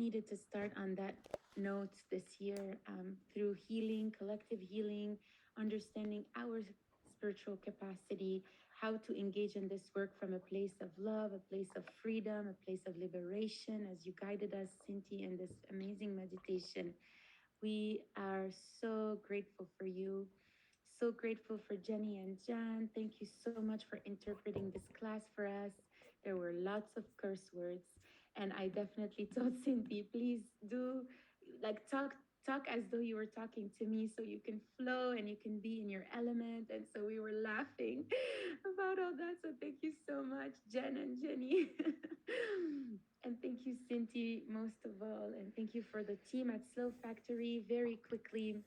needed to start on that note this year, through healing, collective healing, understanding our spiritual capacity, how to engage in this work from a place of love, a place of freedom, a place of liberation, as you guided us, Cinti, in this amazing meditation. We are so grateful for you. So grateful for Jenny and Jan. Thank you so much for interpreting this class for us. There were lots of curse words, and I definitely told Cindy, please do like talk as though you were talking to me, so you can flow and you can be in your element. And so we were laughing about all that. So thank you so much, Jen and Jenny. And thank you, Cindy, most of all. And thank you for the team at Slow Factory. Very quickly,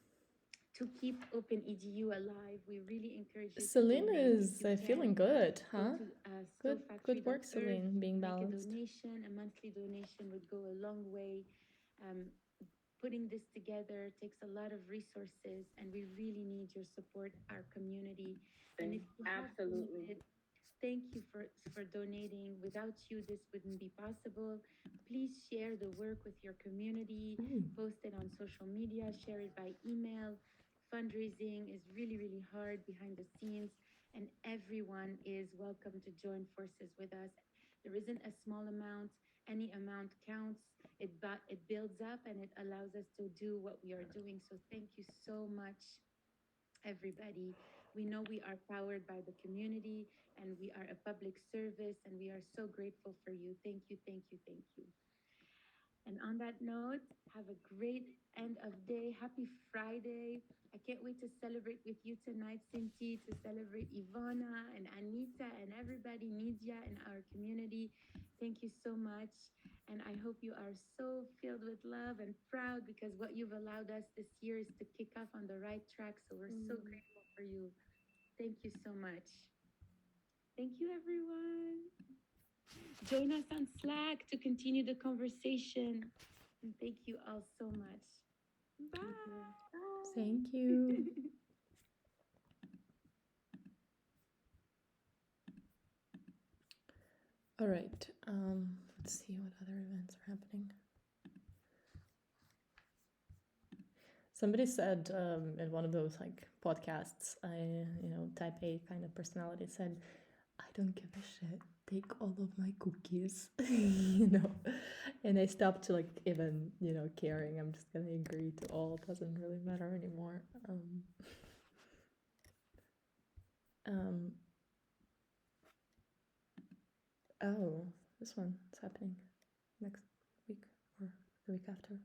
to keep Open EDU alive, we really encourage you Celine to donate is if you feeling can. good, Go huh? to Good work, slowfactory.earth, Celine, being make a balanced. donation. A monthly donation would go a long way. Um, Putting this together takes a lot of resources, and we really need your support, our community. And if you have donated, thank you for donating. Without you, this wouldn't be possible. Please share the work with your community, post it on social media, share it by email. Fundraising is really, really hard behind the scenes, and everyone is welcome to join forces with us. There isn't a small amount, any amount counts. It builds up and it allows us to do what we are doing. So thank you so much, everybody. We know we are powered by the community, and we are a public service, and we are so grateful for you. Thank you, thank you, thank you. And on that note, have a great end of day. Happy Friday. I can't wait to celebrate with you tonight, Cinti, to celebrate Ivana and Anita and everybody, Nidia in our community. Thank you so much. And I hope you are so filled with love and proud, because what you've allowed us this year is to kick off on the right track. So we're so grateful for you. Thank you so much. Thank you, everyone. Join us on Slack to continue the conversation. And thank you all so much. Bye. Thank you. All right. Let's see what other events are happening. Somebody said in one of those like podcasts, type A kind of personality said, I don't give a shit. Take all of my cookies, And I stopped like even, caring. I'm just gonna agree to all. It doesn't really matter anymore. Oh, this one is happening next week or the week after.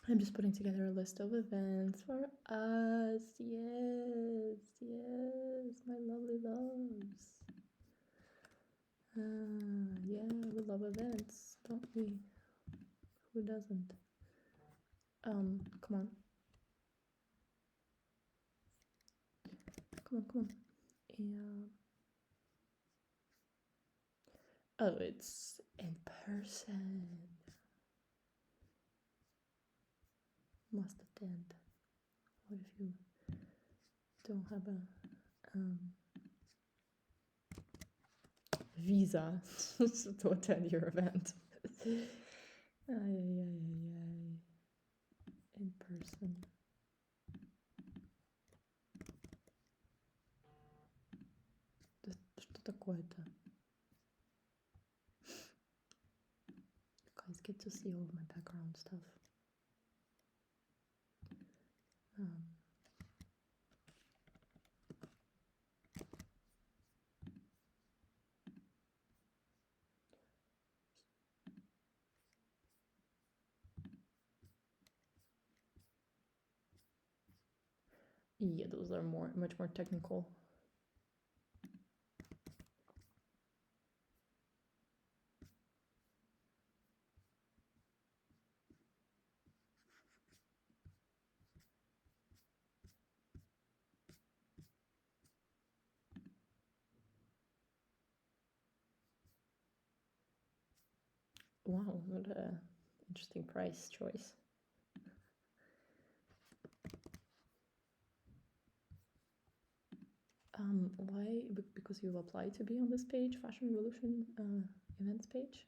I'm just putting together a list of events for us. Yes, my lovely loves. Yeah, we love events, don't we? Who doesn't? Come on. Come on. Yeah. Oh, it's in person. Must attend. What if you don't have a visa to attend your event? Ай-яй-яй-яй. In person. Что такое-то? Guys, get to see all of my background stuff. Yeah, those are much more technical. Wow, what a interesting price choice. Why? Because you've applied to be on this page, Fashion Revolution events page?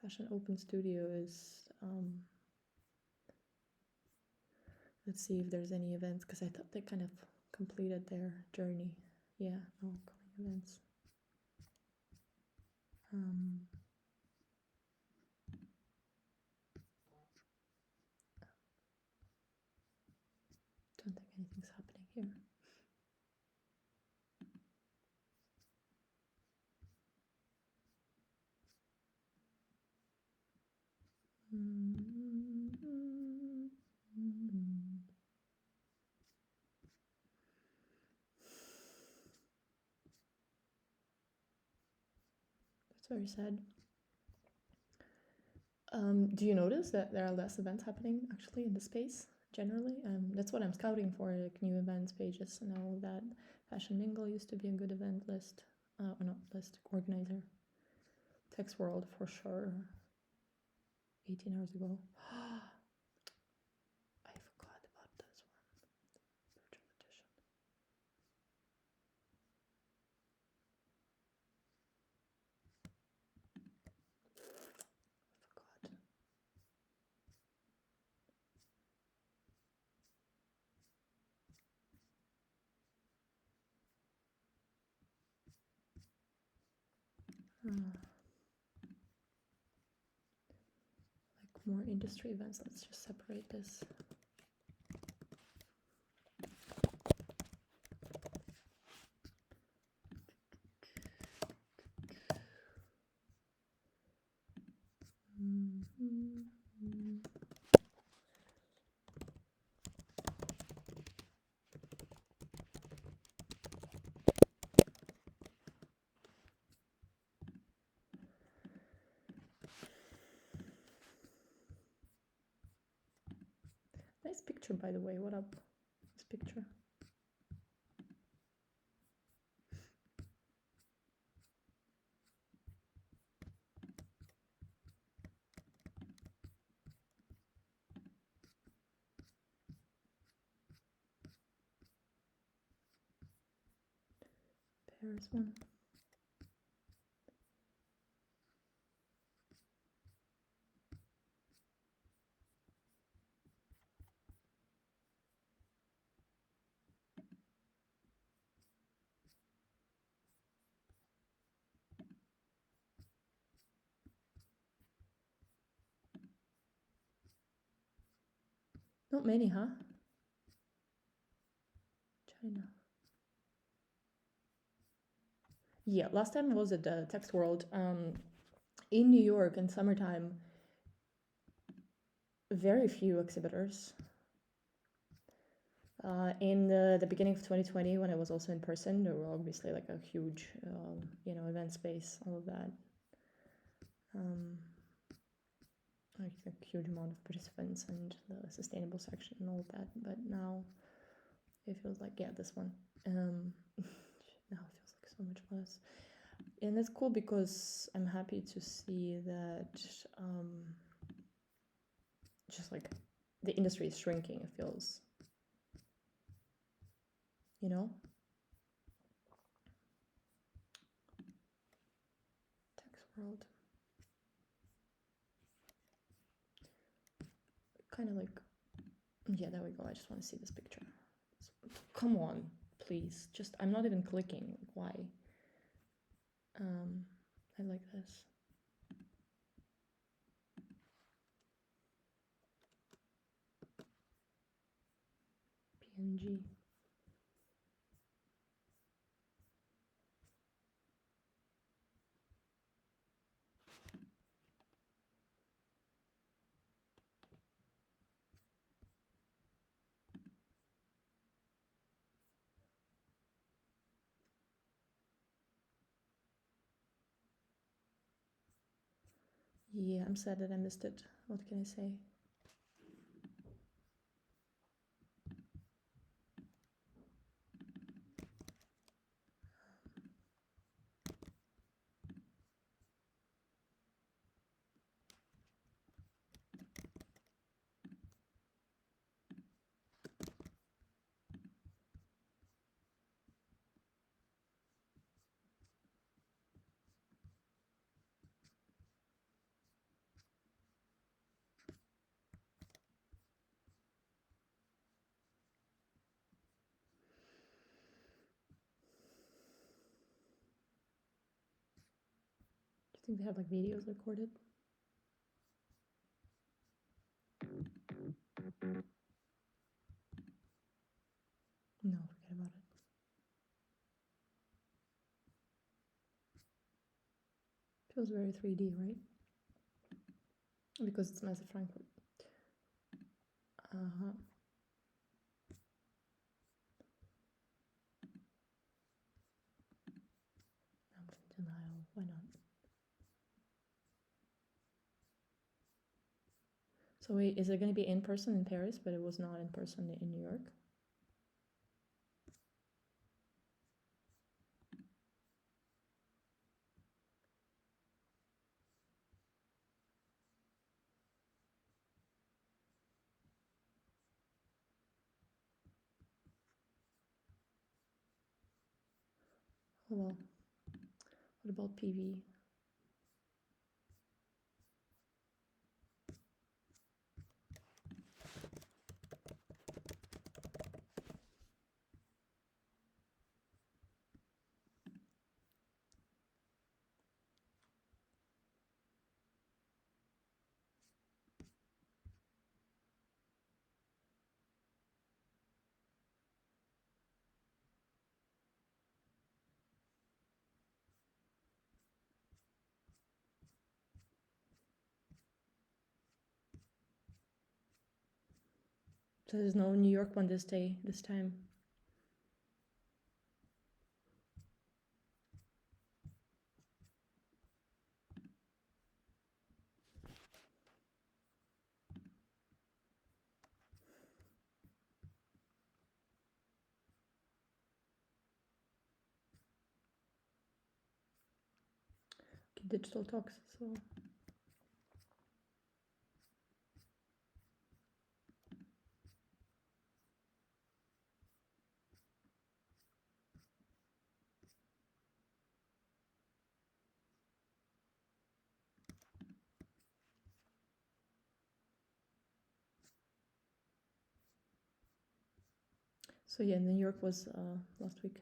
Fashion Open Studio is let's see if there's any events, because I thought they kind of completed their journey. Yeah, no upcoming events. Don't think anything's happening here. That's very sad. Do you notice that there are less events happening actually in the space generally? That's what I'm scouting for, like new events pages and all that. Fashion Mingle used to be a good event list, or not list, organizer. Text World for sure. 18 hours ago. I forgot about this one. Virtual edition. I forgot. Like more industry events. Let's just separate this. Nice picture, by the way. What up? This picture. Paris one. Not many, huh? China. Yeah, last time I was at the Text World in New York in summertime. Very few exhibitors. In the beginning of 2020, when I was also in person, there were obviously like a huge, event space, all of that. Like a huge amount of participants and the sustainable section and all of that. But now it feels like, yeah, this one. Now it feels like so much less. And that's cool because I'm happy to see that just like the industry is shrinking, it feels. You know? Text World. Kind of like, yeah, there we go. I just want to see this picture. Come on, please. Just, I'm not even clicking. Like, why? I like this. PNG. Yeah, I'm sad that I missed it. What can I say? think they have like videos recorded. No, forget about it. Feels very 3D, right? Because it's Massive Frankfurt. Uh-huh. I'm in denial. Why not? So wait, is it going to be in person in Paris, but it was not in person in New York? Oh well. What about PV? So there's no New York one this time. Okay, digital talks. So yeah, New York was last week.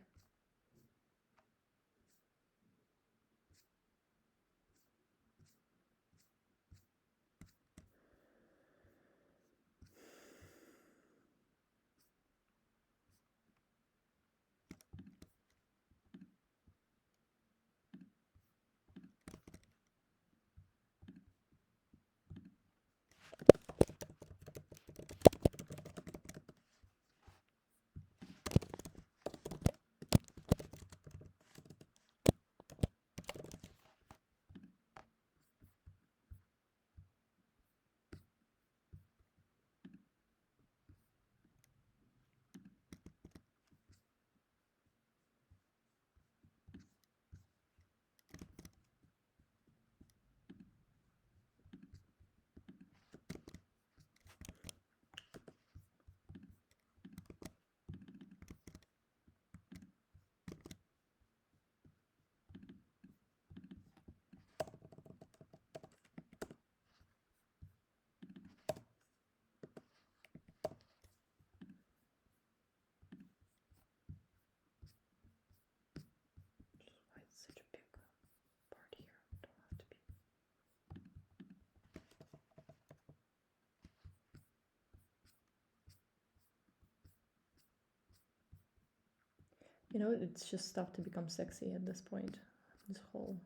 Why it's such a big part here? Don't have to be. You know, it's just stuff to become sexy at this point. This whole,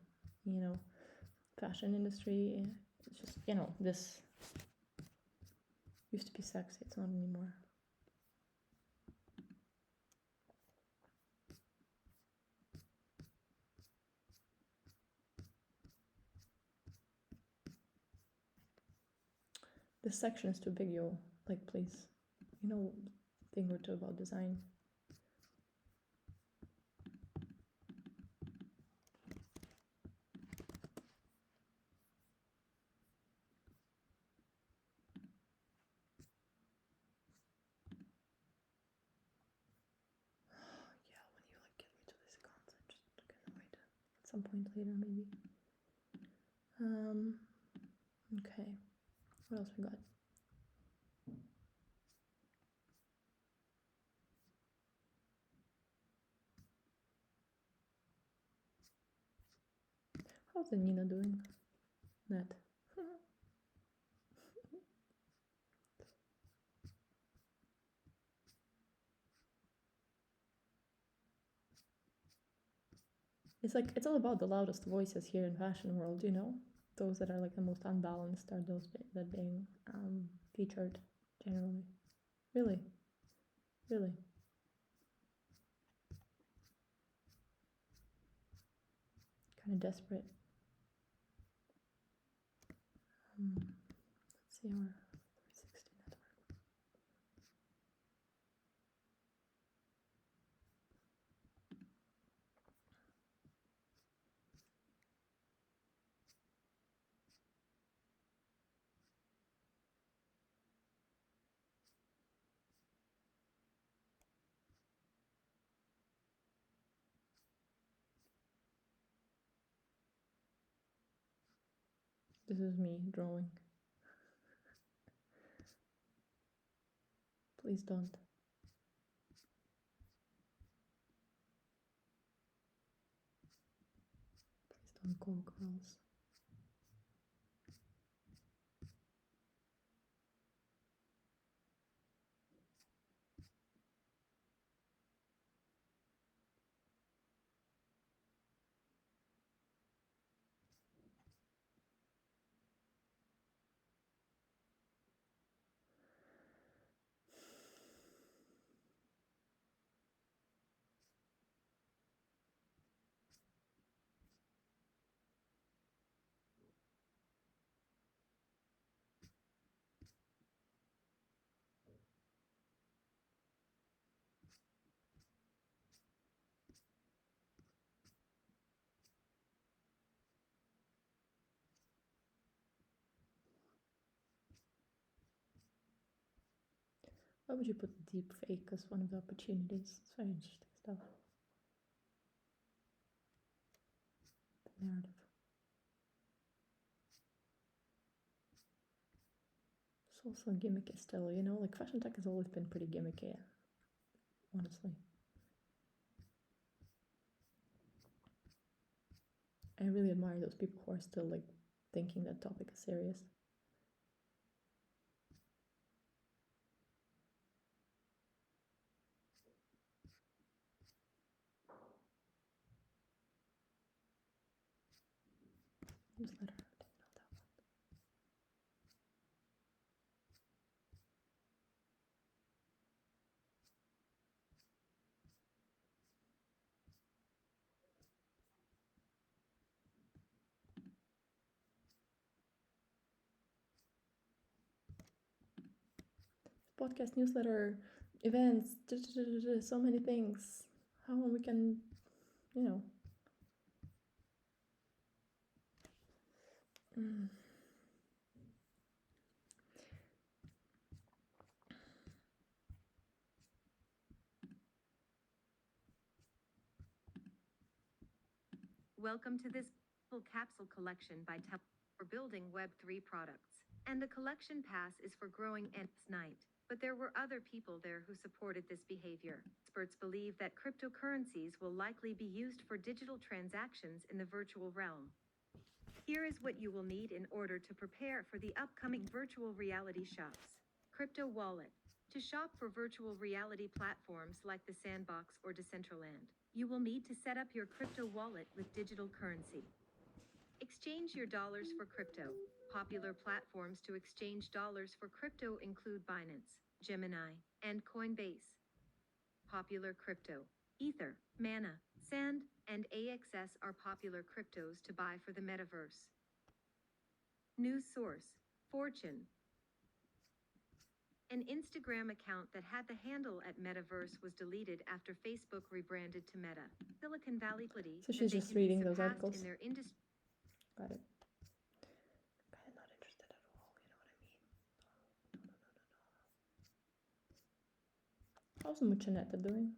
fashion industry. It's just, this used to be sexy. It's not anymore. This section is too big, yo. Like, please. Thing or two about design. Yeah, when you get me to these accounts, I just get annoyed. At some point later, maybe. Okay. What else we got? How's Nina doing? Net. It's like it's all about the loudest voices here in fashion world, you know? Those that are like the most unbalanced are those that being featured generally. Really, really. Kind of desperate. Let's see our 360 network. This is me drawing. Please don't. Please don't call girls. Why would you put deep fake as one of the opportunities? It's very interesting stuff. The narrative. It's also gimmicky still, you know, like fashion tech has always been pretty gimmicky, honestly. I really admire those people who are still like thinking that topic is serious. Newsletter. Didn't know that one. Podcast, newsletter, events, so many things. How we can, you know. Welcome to this capsule collection by Tel for building Web3 products. And the collection pass is for growing ants night. But there were other people there who supported this behavior. Experts believe that cryptocurrencies will likely be used for digital transactions in the virtual realm. Here is what you will need in order to prepare for the upcoming virtual reality shops. Crypto Wallet. To shop for virtual reality platforms like the Sandbox or Decentraland, you will need to set up your crypto wallet with digital currency. Exchange your dollars for crypto. Popular platforms to exchange dollars for crypto include Binance, Gemini, and Coinbase. Popular crypto. Ether, Mana, Sand, and AXS are popular cryptos to buy for the metaverse. News source. Fortune. An Instagram account that had the handle at Metaverse was deleted after Facebook rebranded to Meta. Silicon Valley Plity. So she's just reading those articles. In their industry. Got it. Kind of not interested at all, you know what I mean? No. How's Muchanetta doing?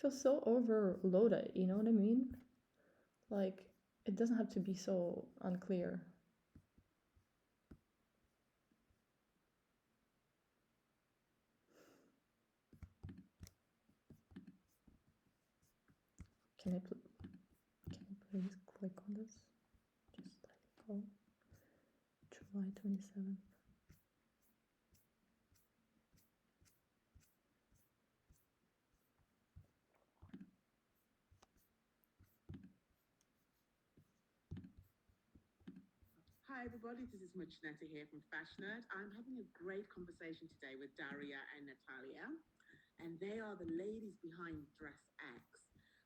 feels so overloaded, you know what I mean? Like, it doesn't have to be so unclear. Can I please click on this? Just let it go. July 27th. Hi everybody, this is Muchnetta here from Fashion Nerd. I'm having a great conversation today with Daria and Natalia, and they are the ladies behind Dress X.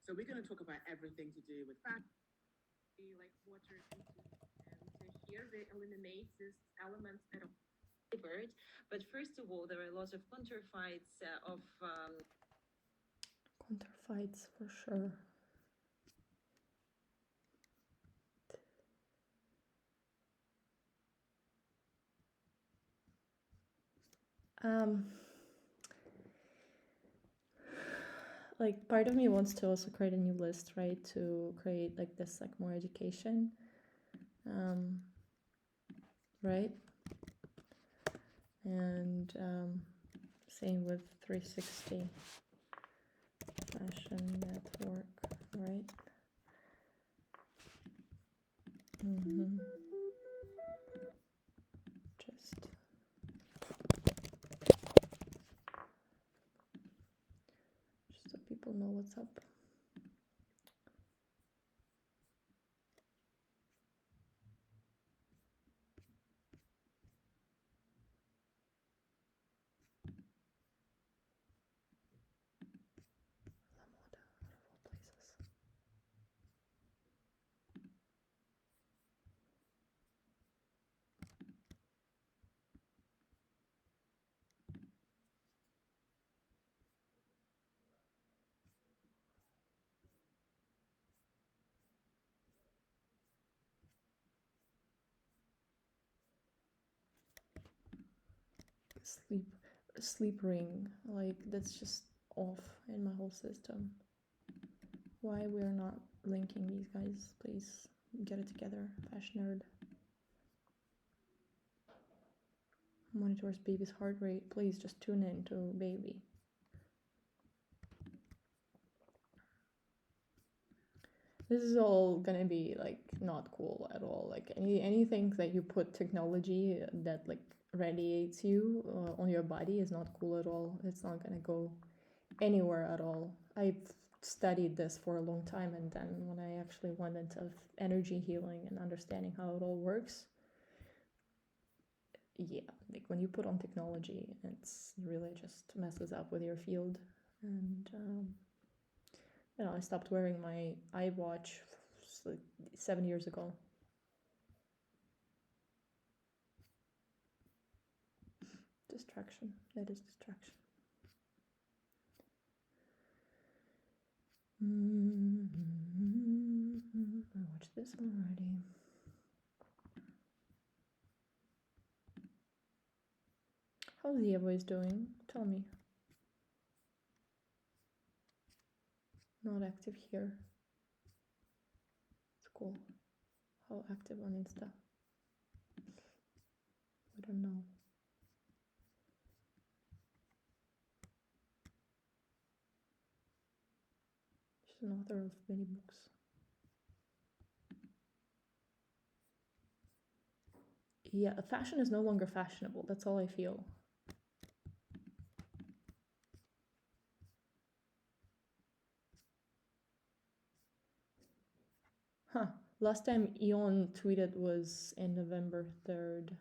So we're going to talk about everything to do with fashion. Like water into, and here they eliminate this element that are flavored. But first of all, there are a lot of counterfeits Counterfeits for sure. Like part of me wants to also create a new list, right? To create like this, like more education, right? And same with 360 Fashion Network, right? Just so people know what's up. Sleep ring, like that's just off in my whole system. Why we're not linking these guys? Please get it together. Fashion Nerd monitors baby's heart rate. Please just tune in to baby. This is all gonna be like not cool at all. Like anything that you put technology that like radiates you on your body is not cool at all. It's not gonna go anywhere at all. I've studied this for a long time, and then when I actually went into energy healing and understanding how it all works, yeah, like when you put on technology, it's really just messes up with your field. And you know, I stopped wearing my iWatch like 7 years ago. Distraction. That is distraction. I watched this already. How's the voice doing? Tell me. Not active here. It's cool. How active on Insta? I don't know. She's an author of many books. Yeah, fashion is no longer fashionable. That's all I feel. Huh. Last time Eon tweeted was in November 3rd.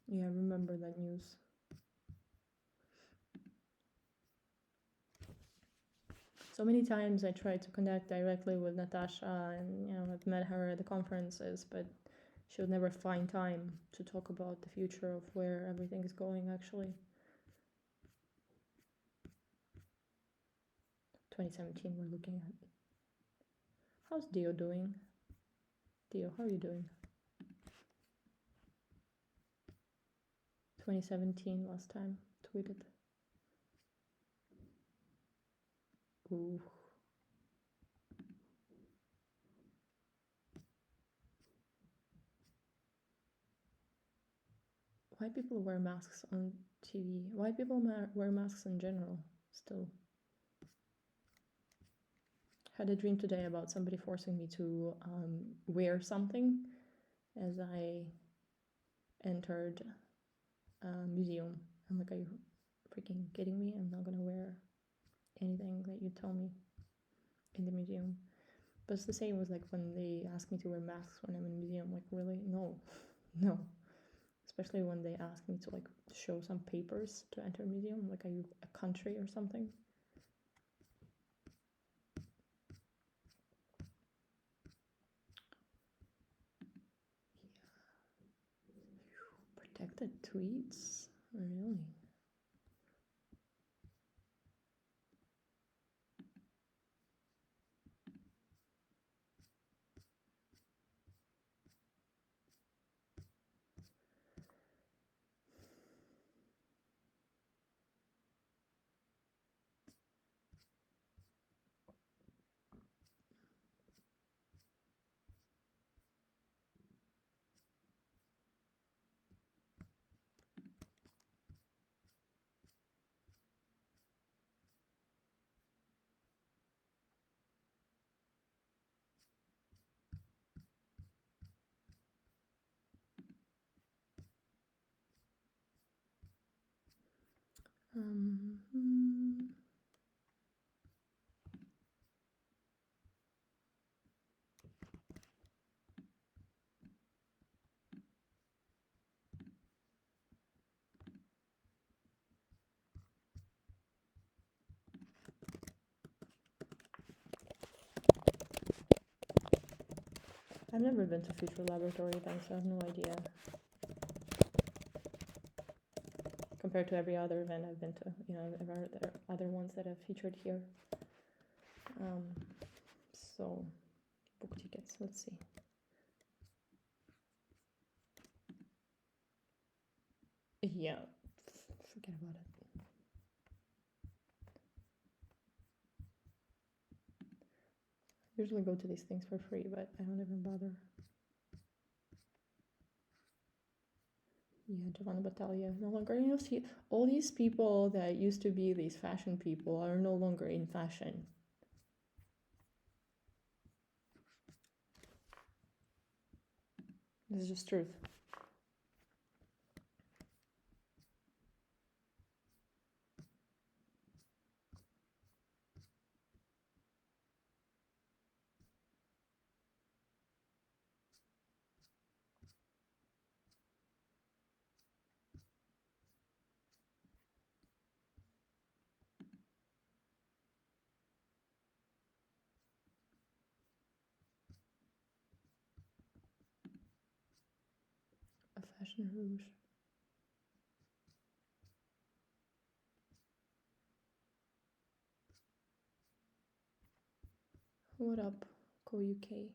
Yeah, I remember that news. So many times I tried to connect directly with Natasha, and you know, I've met her at the conferences, but she would never find time to talk about the future of where everything is going actually. 2017 we're looking at. How's Dio doing? Dio, how are you doing? 2017 last time tweeted. Ooh. Why people wear masks on TV? Why people wear masks in general still? Had a dream today about somebody forcing me to wear something as I entered a museum. I'm like, are you freaking kidding me? I'm not gonna wear anything that you tell me in the museum. But it's the same with like when they ask me to wear masks when I'm in a museum. Like, really? No, no. Especially when they ask me to like show some papers to enter a museum. Like, are you a country or something? Protected tweets? Really? Hmm. I've never been to Future Laboratory events, so I have no idea. Compared to every other event I've been to, you know, there are other ones that I've featured here. So, book tickets, let's see. Yeah, forget about it. I usually go to these things for free, but I don't even bother. Yeah, Giovanna Battaglia no longer. You know, see, all these people that used to be these fashion people are no longer in fashion. This is just truth. A fashion revolution. What up, Go UK?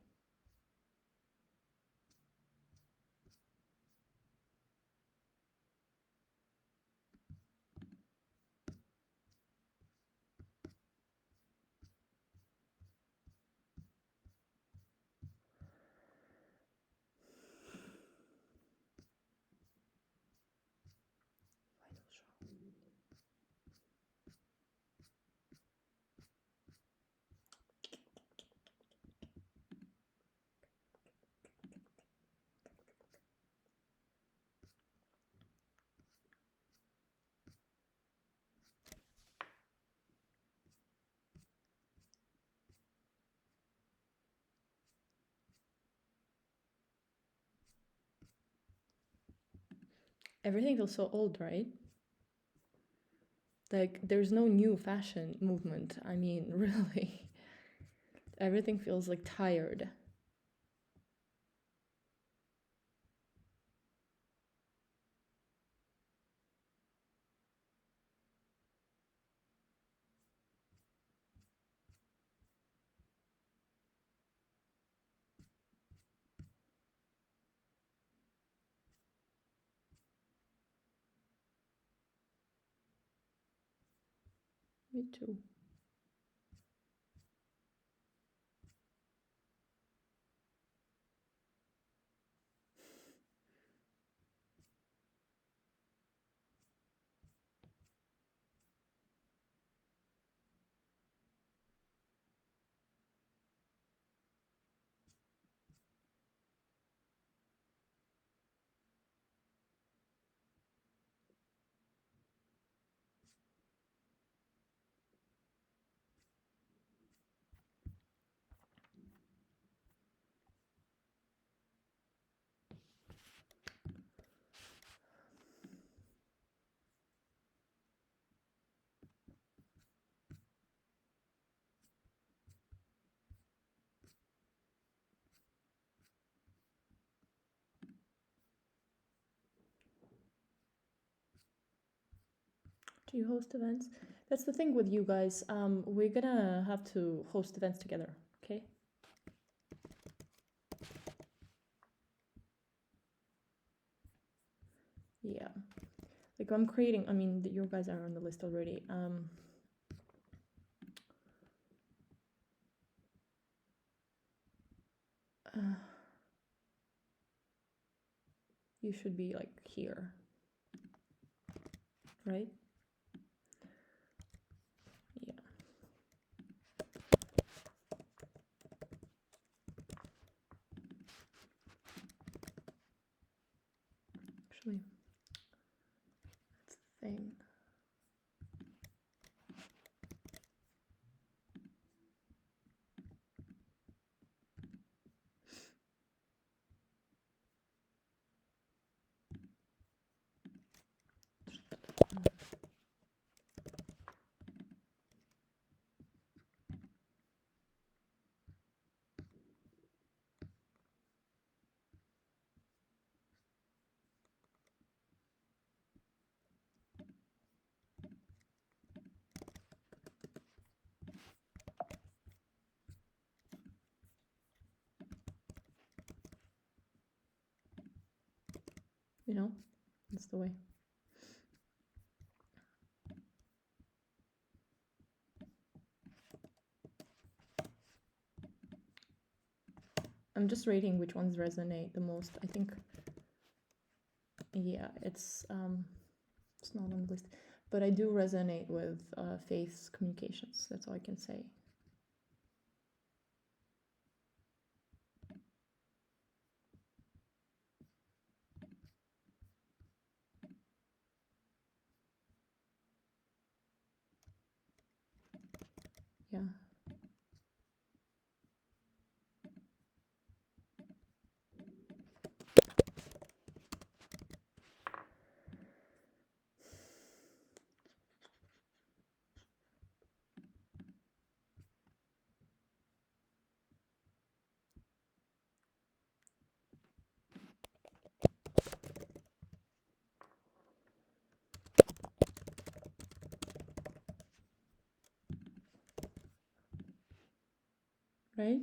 Final show. Everything feels so old, right? Like, there's no new fashion movement. I mean, really. Everything feels like tired. Me too. Do you host events? That's the thing with you guys. We're gonna have to host events together, okay? Yeah. Like I'm creating, I mean, you guys are on the list already. You should be like here, right? Yeah. Actually, that's the thing. You know, that's the way. I'm just rating which ones resonate the most. I think, yeah, it's not on the list, but I do resonate with Faith's communications. That's all I can say. Yeah. Right?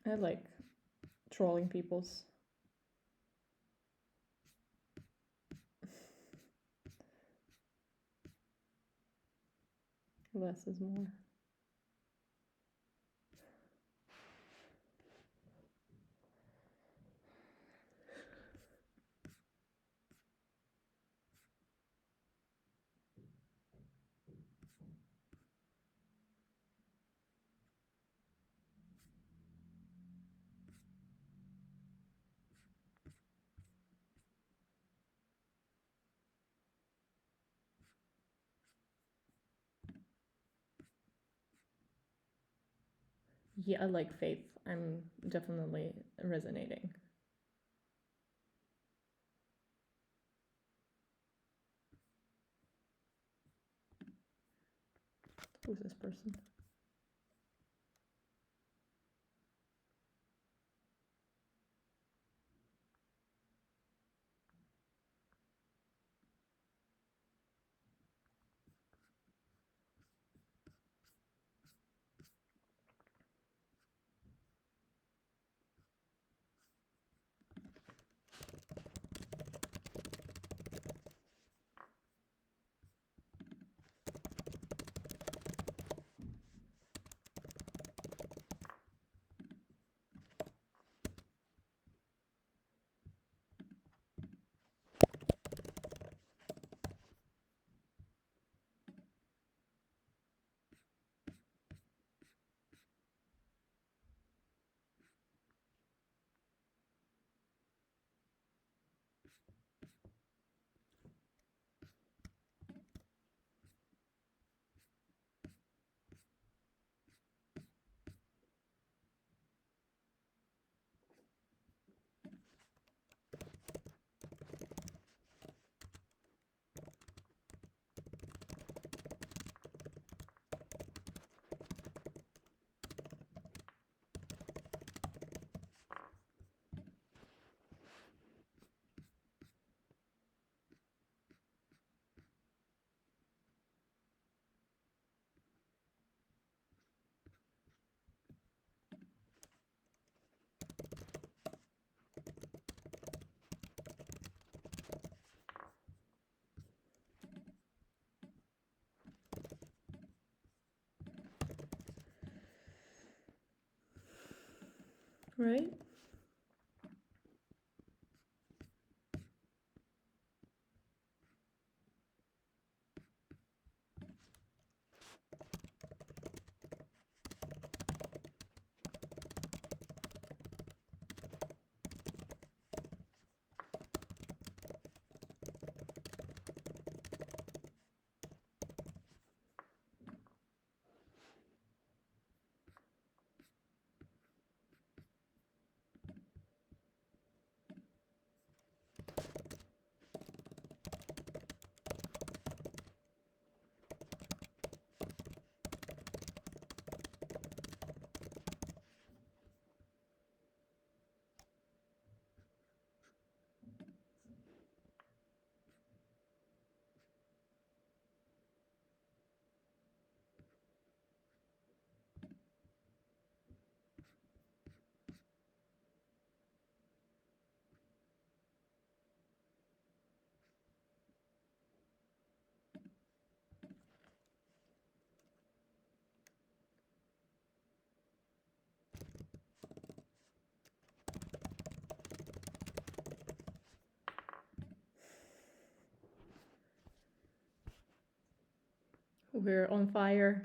I like trolling people's. Less is more. Yeah, I like Faith. I'm definitely resonating. Who's this person? Right? We're on fire.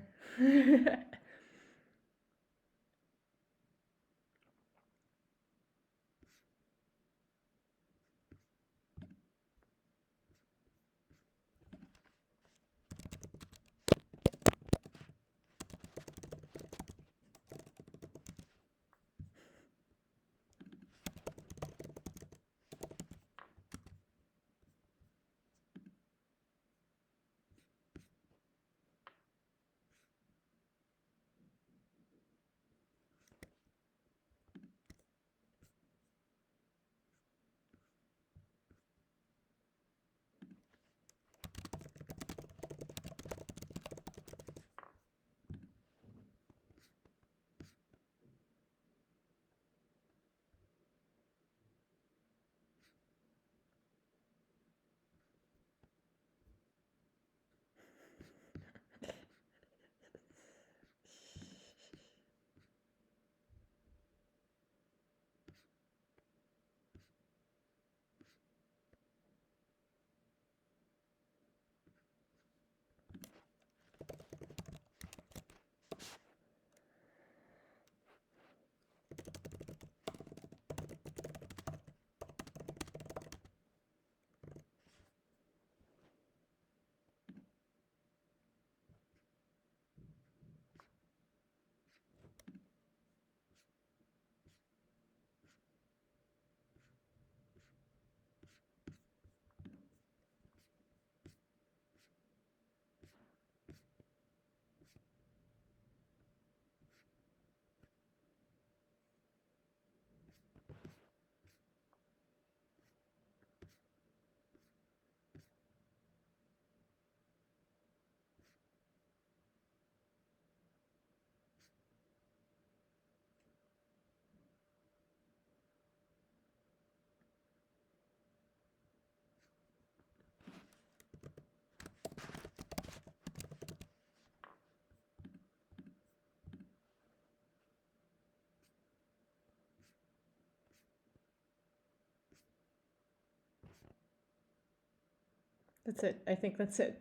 That's it. I think that's it.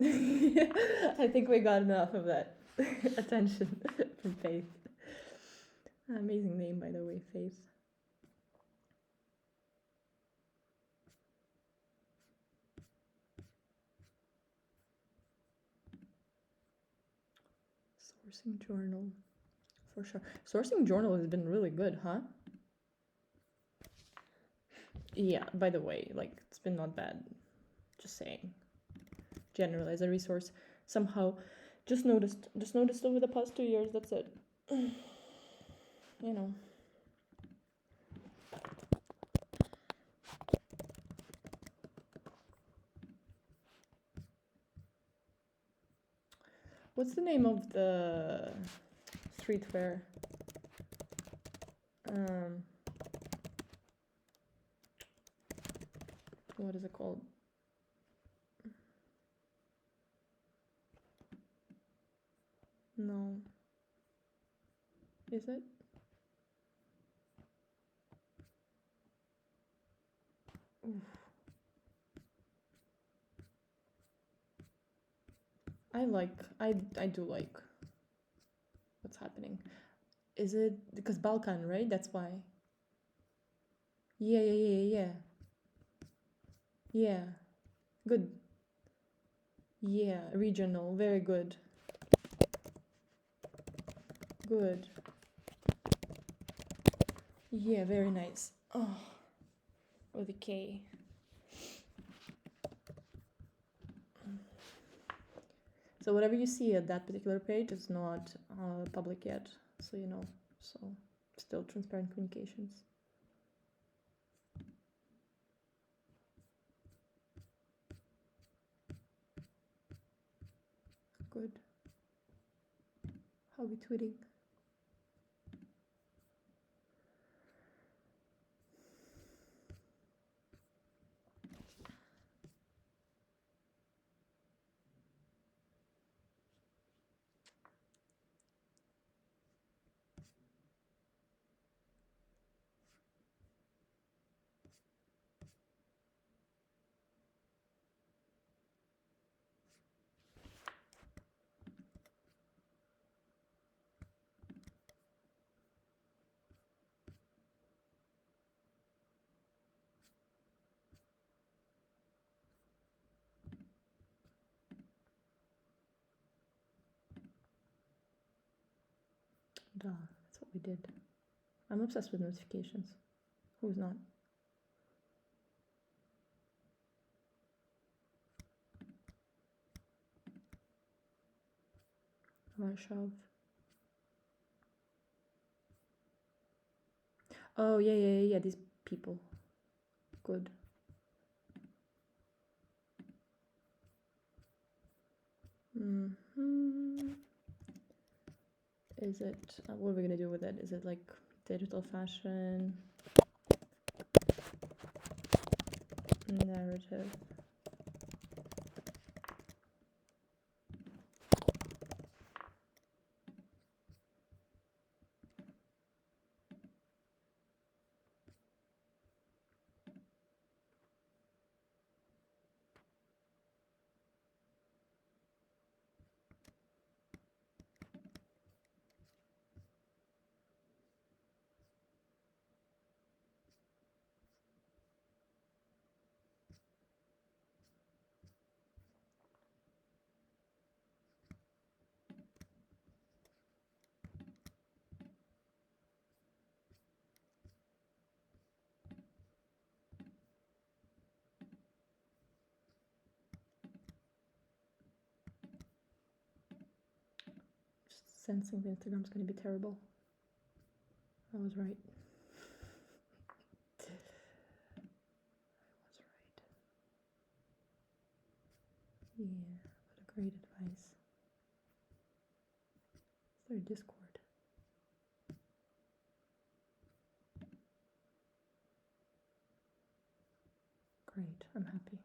I think we got enough of that attention from Faith. Amazing name, by the way, Faith. Sourcing journal, for sure. Sourcing journal has been really good, huh? Yeah, by the way, like, it's been not bad. Just saying. Generally, as a resource, somehow, just noticed over the past 2 years. That's it. You know. What's the name of the streetwear? What is it called? No. Is it? Oof. I do like what's happening. Is it because Balkan, right? That's why. Yeah. Yeah. Good. Yeah, regional, very good. Good. Yeah, very nice. Oh, with a K. So whatever you see at that particular page is not public yet, so you know. So still transparent communications. Good. How are we tweeting? Duh, that's what we did. I'm obsessed with notifications. Who's not? Varshav. Oh, yeah, these people. Good. Is it, what are we gonna do with it? Is it like digital fashion? Narrative. Just sensing the Instagram's gonna be terrible. I was right. I was right. Yeah, what a great advice. Is there a Discord? Great, I'm happy.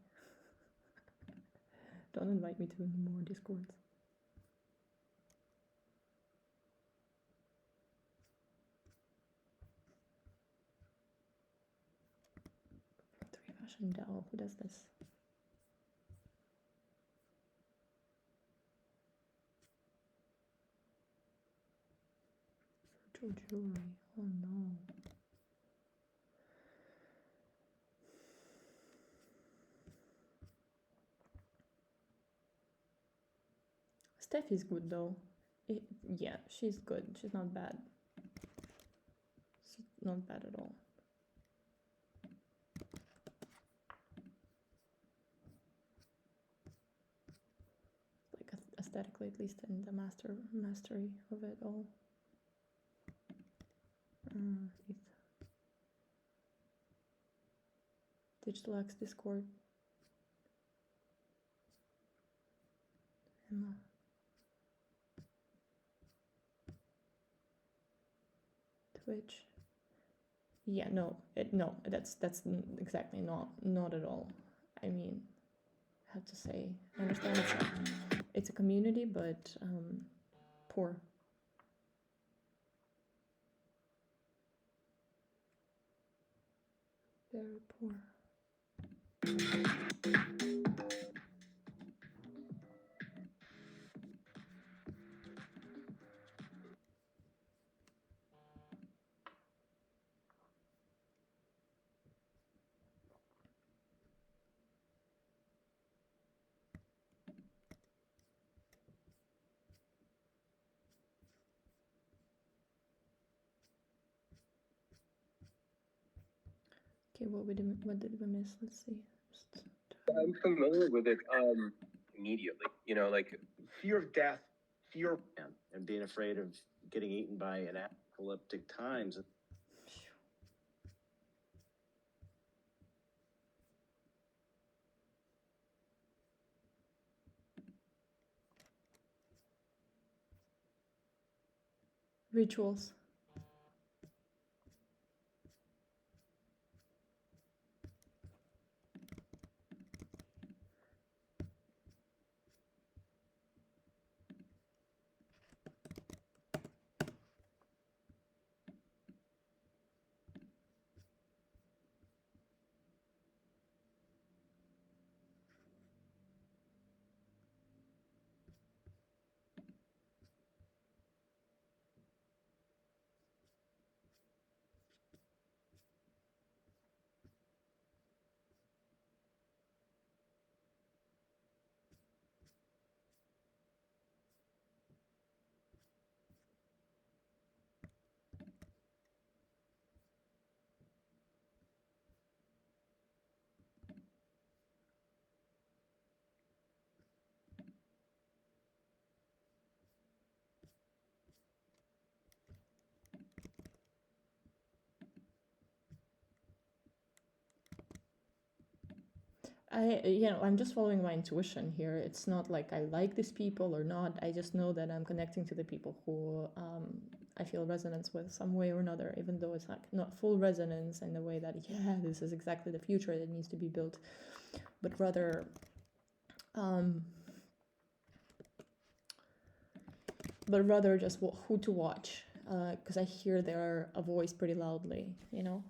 Don't invite me to any more Discords. Three Fashion Dell, who does this? Ritual jewelry. Oh no. Steph is good though. Yeah, she's good. She's not bad. She's not bad at all. Like aesthetically, at least, and the mastery of it all. It's Digital X Discord. Emma. Twitch. Yeah, no, that's exactly not at all. I mean, I have to say, I understand it's a community, but poor. Very poor. Okay, what did we miss? Let's see. I'm familiar with it immediately. You know, like fear of death, fear and being afraid of getting eaten by an apocalyptic times. Rituals. I'm just following my intuition here. It's not like I like these people or not. I just know that I'm connecting to the people who I feel resonance with some way or another, even though it's like not full resonance in the way that, yeah, this is exactly the future that needs to be built, but rather, just who to watch, because I hear their a voice pretty loudly, you know.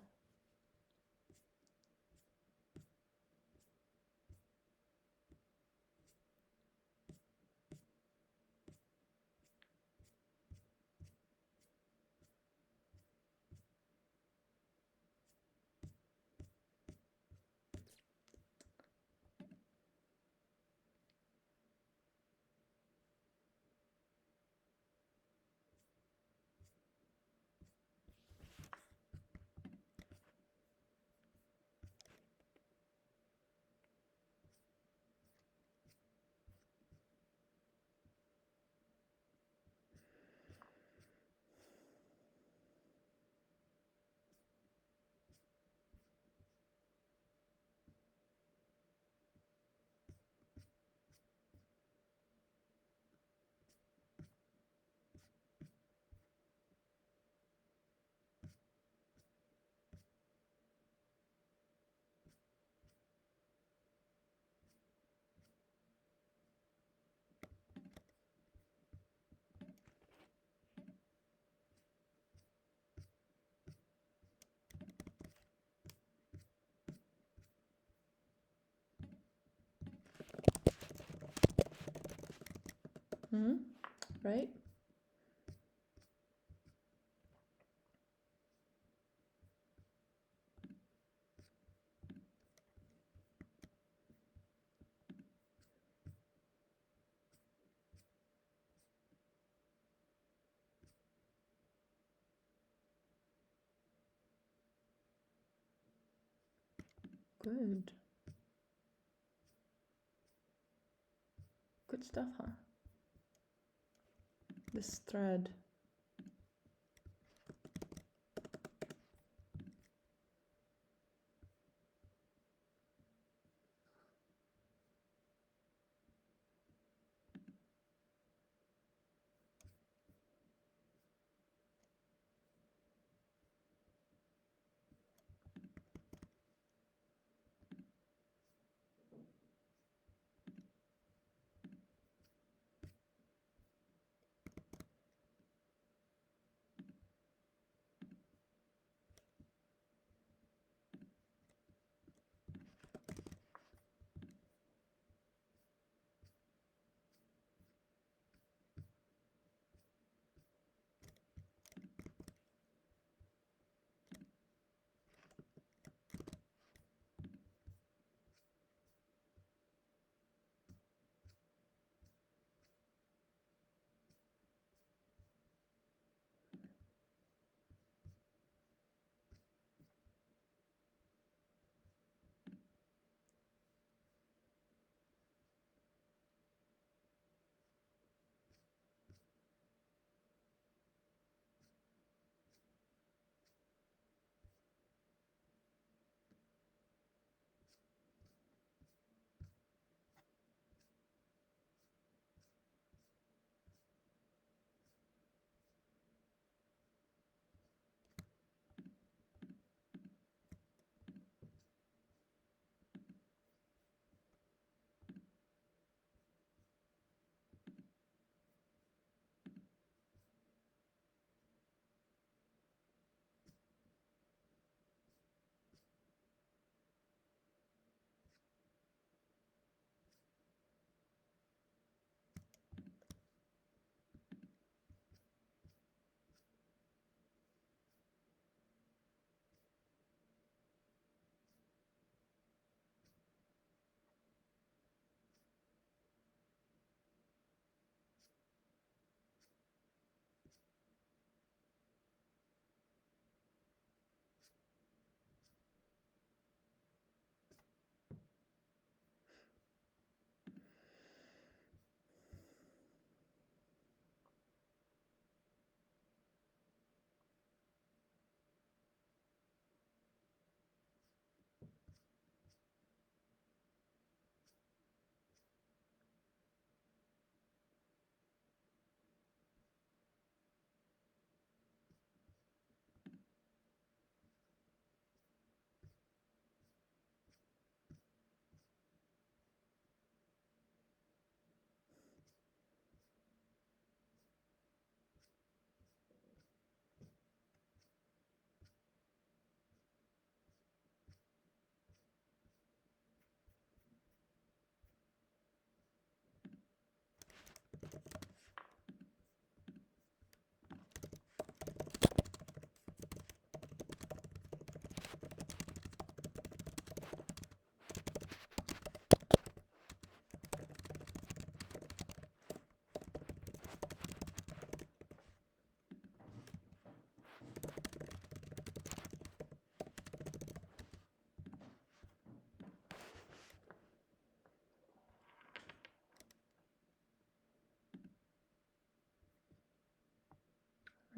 Right? Good. Good stuff, huh? This thread.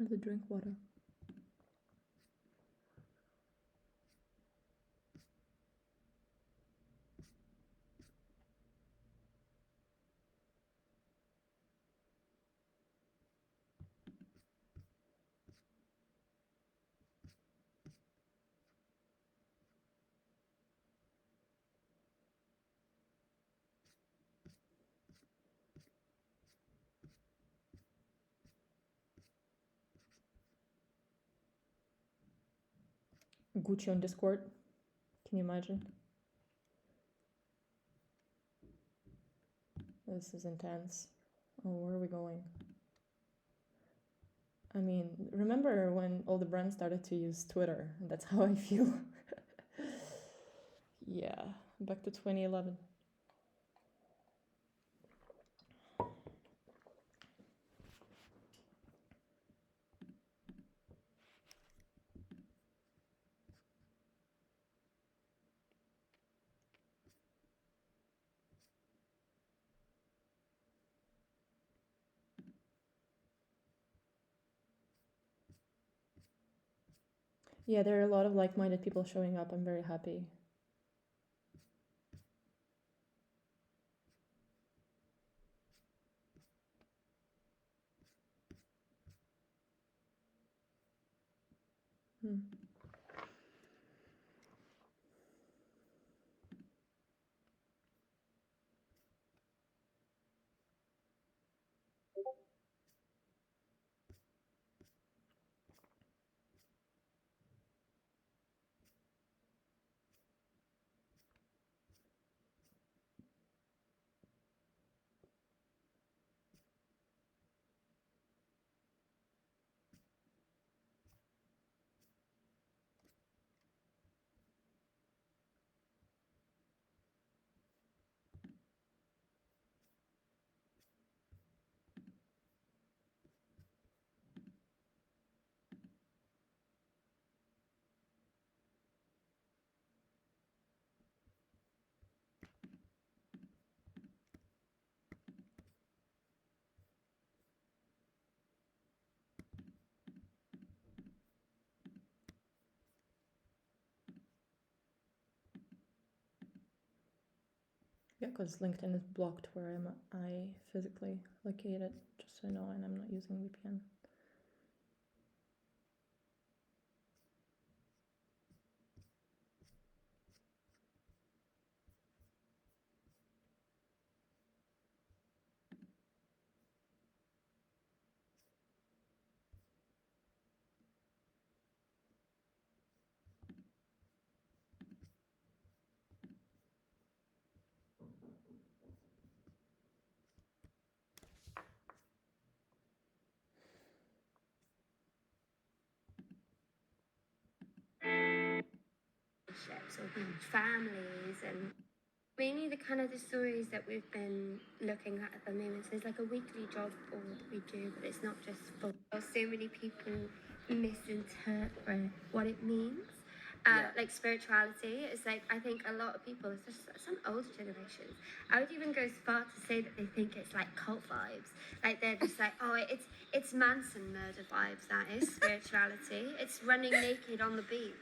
Or the drink water. Gucci on Discord. Can you imagine? This is intense. Oh, where are we going? I mean, remember when all the brands started to use Twitter? That's how I feel. Yeah, back to 2011. Yeah, there are a lot of like-minded people showing up. I'm very happy. Hmm. Yeah, because LinkedIn is blocked where I physically located, just so you know, and I'm not using VPN. Or families, and mainly the kind of the stories that we've been looking at the moment. So there's like a weekly job board that we do, but it's not just for so many people misinterpret what it means. Like spirituality, it's like I think a lot of people, especially some older generations, I would even go as far to say that they think it's like cult vibes. Like they're just like, oh, it's Manson murder vibes. That is spirituality. It's running naked on the beach.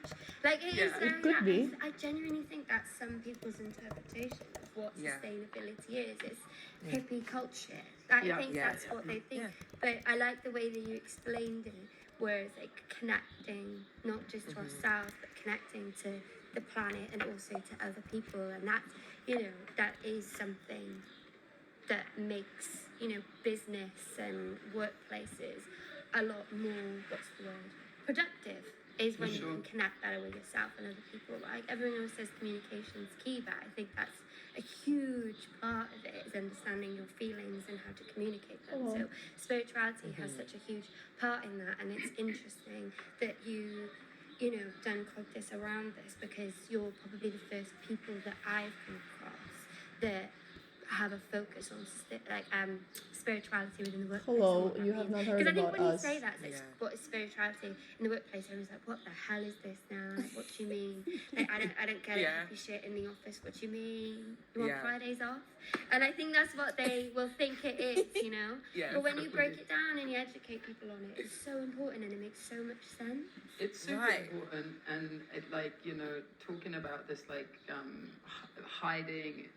Like it is very. It could be. I genuinely think that's some people's interpretation of what sustainability is. It's hippie culture. I think that's what they think. But I like the way that you explained it, where it's like connecting not just to ourselves, but connecting to the planet and also to other people. And that, that is something that makes, business and workplaces a lot more, what's the word, productive, is when you can connect better with yourself and other people. Like everyone always says communication's key, but I think that's a huge part of it, is understanding your feelings and how to communicate them. So spirituality has such a huge part in that, and it's interesting that done Cogdis around this, because you're probably the first people that I've come across that have a focus on spirituality within the workplace. Hello, you have not heard Because I think about when us. you say that, it's like, what is spirituality in the workplace? Everyone's like, what the hell is this now? Like, what do you mean? Like, I don't get it. Happy shit in the office. What do you mean? You want Fridays off? And I think that's what they will think it is, But when you break it down and you educate people on it, it's so important and it makes so much sense. It's super important, and it, talking about this hiding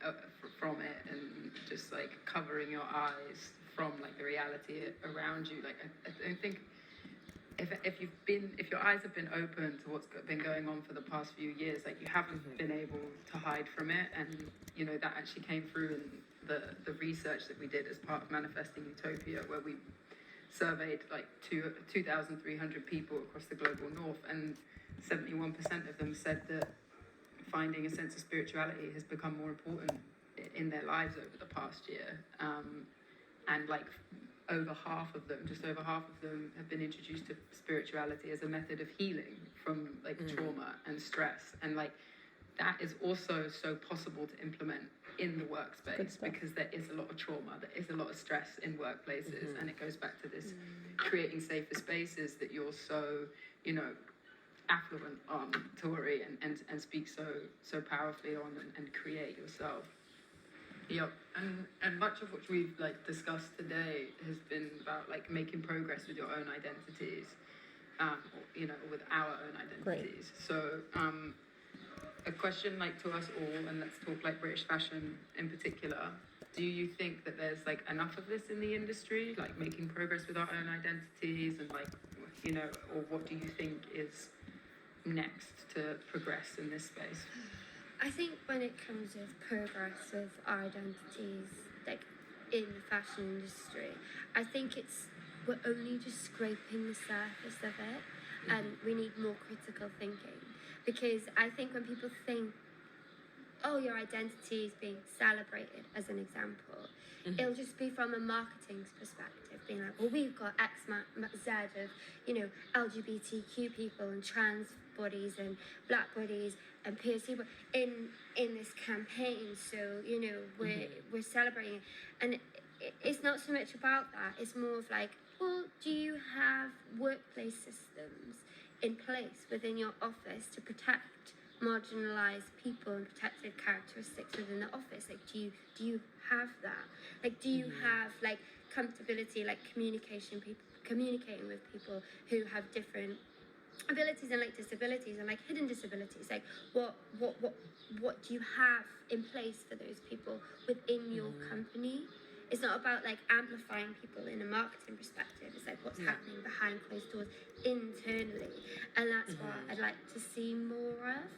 from it and just covering your eyes from the reality around you. I don't think if your eyes have been open to what's been going on for the past few years, you haven't been able to hide from it, and that actually came through in the research that we did as part of Manifesting Utopia, where we surveyed 2,300 people across the global north, and 71% of them said that finding a sense of spirituality has become more important in their lives over the past year. And over half of them, just over half of them, have been introduced to spirituality as a method of healing from trauma and stress. And that is also so possible to implement in the workspace, because there is a lot of trauma, there is a lot of stress in workplaces, and it goes back to this creating safer spaces that you're so, affluent on, Tori, and speak so powerfully on, and create yourself. Yep, and much of what we've discussed today has been about making progress with your own identities, you know, with our own identities. So a question like to us all, and let's talk like British fashion in particular. Do you think that there's like enough of this in the industry, like making progress with our own identities and like, you know, or what do you think is next to progress in this space? I think when it comes with progress with our identities, like in the fashion industry, I think we're only just scraping the surface of it, and we need more critical thinking. Because I think when people think, oh, your identity is being celebrated, as an example, it'll just be from a marketing perspective, being like, well, we've got X, Z of, you know, LGBTQ people and trans bodies and black bodies and POC in this campaign. So, you know, we're celebrating it. And it's not so much about that. It's more of like, well, do you have workplace systems in place within your office to protect marginalized people and protected characteristics within the office? Like, do you have that? Like, do you have like comfortability, like communicating with people who have different abilities and like disabilities and like hidden disabilities? Like, what do you have in place for those people within your company? It's not about like amplifying people in a marketing perspective. It's like what's happening behind closed doors internally, and that's what I'd like to see more of.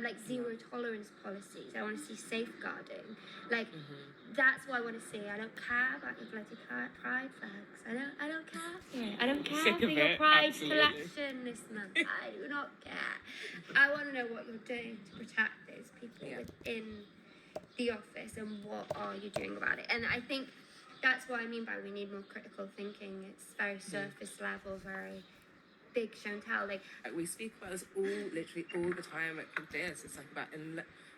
Like zero tolerance policies. I want to see safeguarding. Like that's what I want to see. I don't care about your bloody pride flags. I don't care for it. I don't care for your pride collection this month. I do not care. I want to know what you're doing to protect those people within the office, and what are you doing about it? And I think that's what I mean by we need more critical thinking. It's very surface level, very big show and tell. Like we speak about this literally all the time at this. It's like about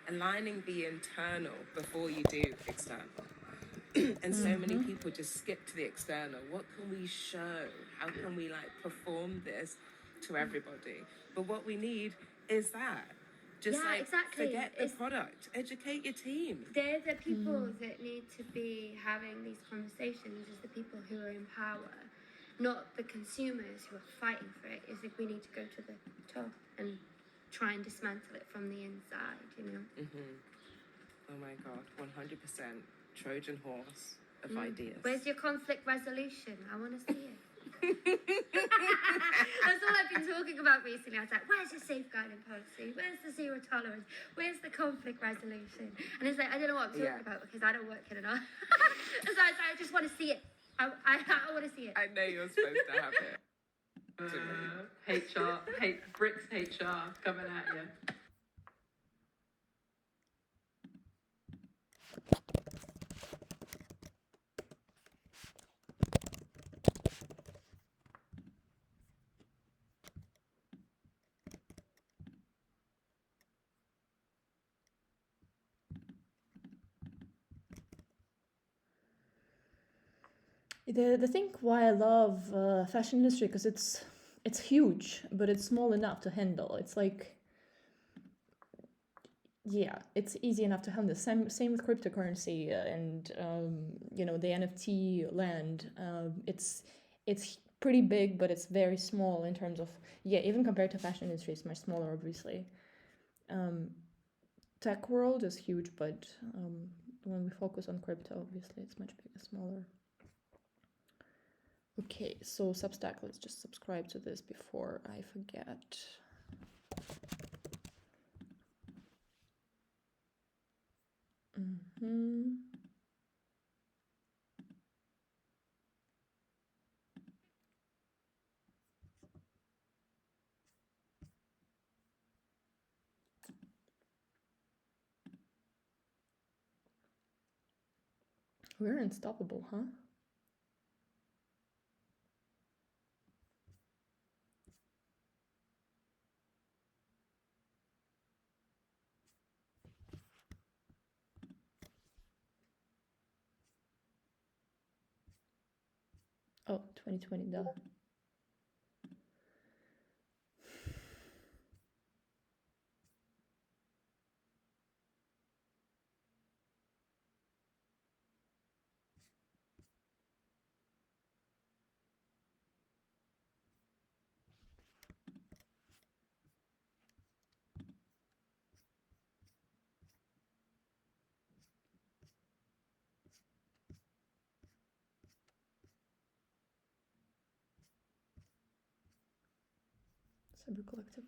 aligning the internal before you do external. And so many people just skip to the external. What can we show? How can we like perform this to everybody? But what we need is that. Just forget the product. Educate your team. They're the people that need to be having these conversations, is the people who are in power, not the consumers who are fighting for it. It's like we need to go to the top and try and dismantle it from the inside, you know? Oh my God, 100% Trojan horse of ideas. Where's your conflict resolution? I want to see it. That's all I've been talking about recently. I was like, where's your safeguarding policy? Where's the zero tolerance? Where's the conflict resolution? And it's like, I don't know what I'm talking about because I don't work in enough. So I was like, I just want to see it. I want to see it. I know you're supposed to have it. Brits HR coming at you. The thing why I love fashion industry, because it's huge, but it's small enough to handle. It's like, yeah, it's easy enough to handle. Same with cryptocurrency and you know, the NFT land. It's pretty big, but it's very small in terms of, yeah, even compared to fashion industry, it's much smaller, obviously. Tech world is huge, but when we focus on crypto, obviously it's much bigger, smaller. Okay, so Substack, let's just subscribe to this before I forget. We're unstoppable, huh? Oh, 2020, duh. Cyber Collective.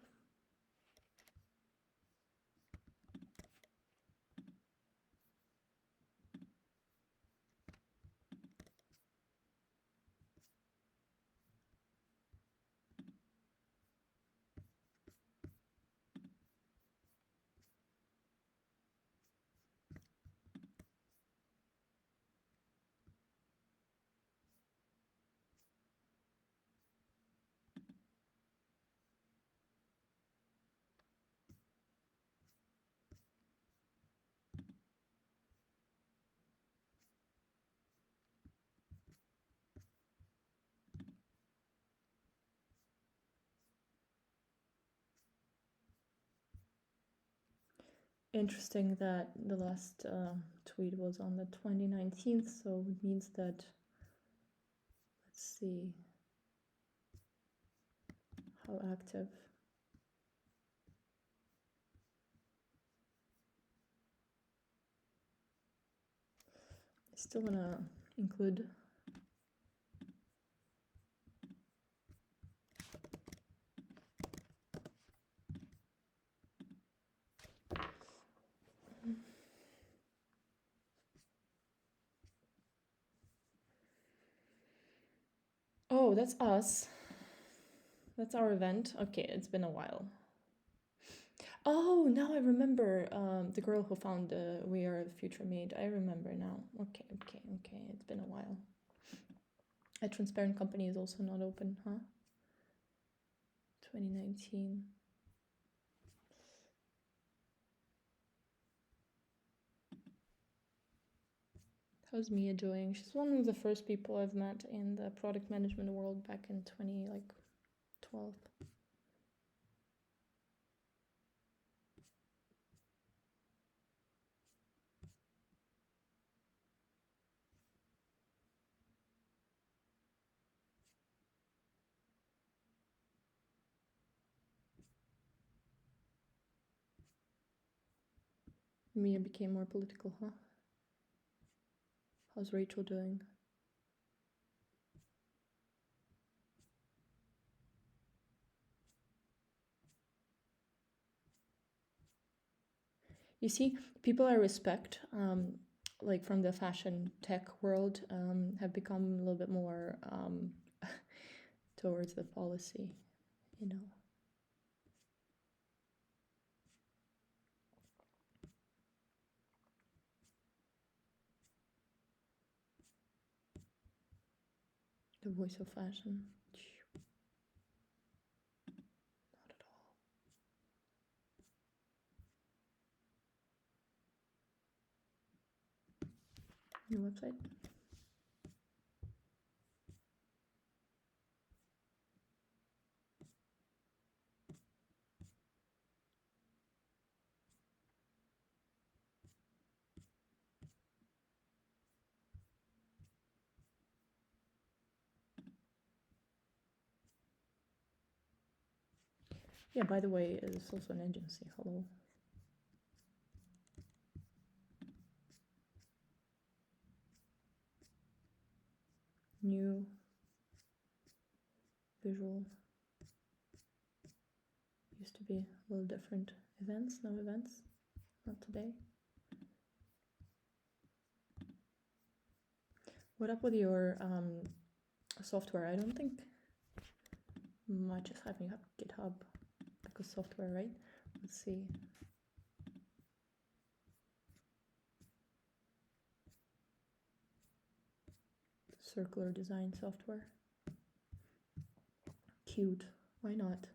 Interesting that the last tweet was on the 2019th, so it means that, let's see how active. I still want to include oh, that's us. That's our event. Okay, it's been a while. Oh, now I remember the girl who found We Are the Future Made. I remember now. Okay. It's been a while. A transparent company is also not open, huh? 2019. How's Mia doing? She's one of the first people I've met in the product management world back in 2012. Mia became more political, huh? How's Rachel doing? You see, people I respect, like from the fashion tech world, have become a little bit more towards the policy, you know. The voice of fashion. Not at all. New website. Yeah, by the way, it's also an agency. Hello. New visual. Used to be a little different. Events, no events. Not today. What up with your software? I don't think much is happening up GitHub because software, right? Let's see. Circular design software. Cute. Why not?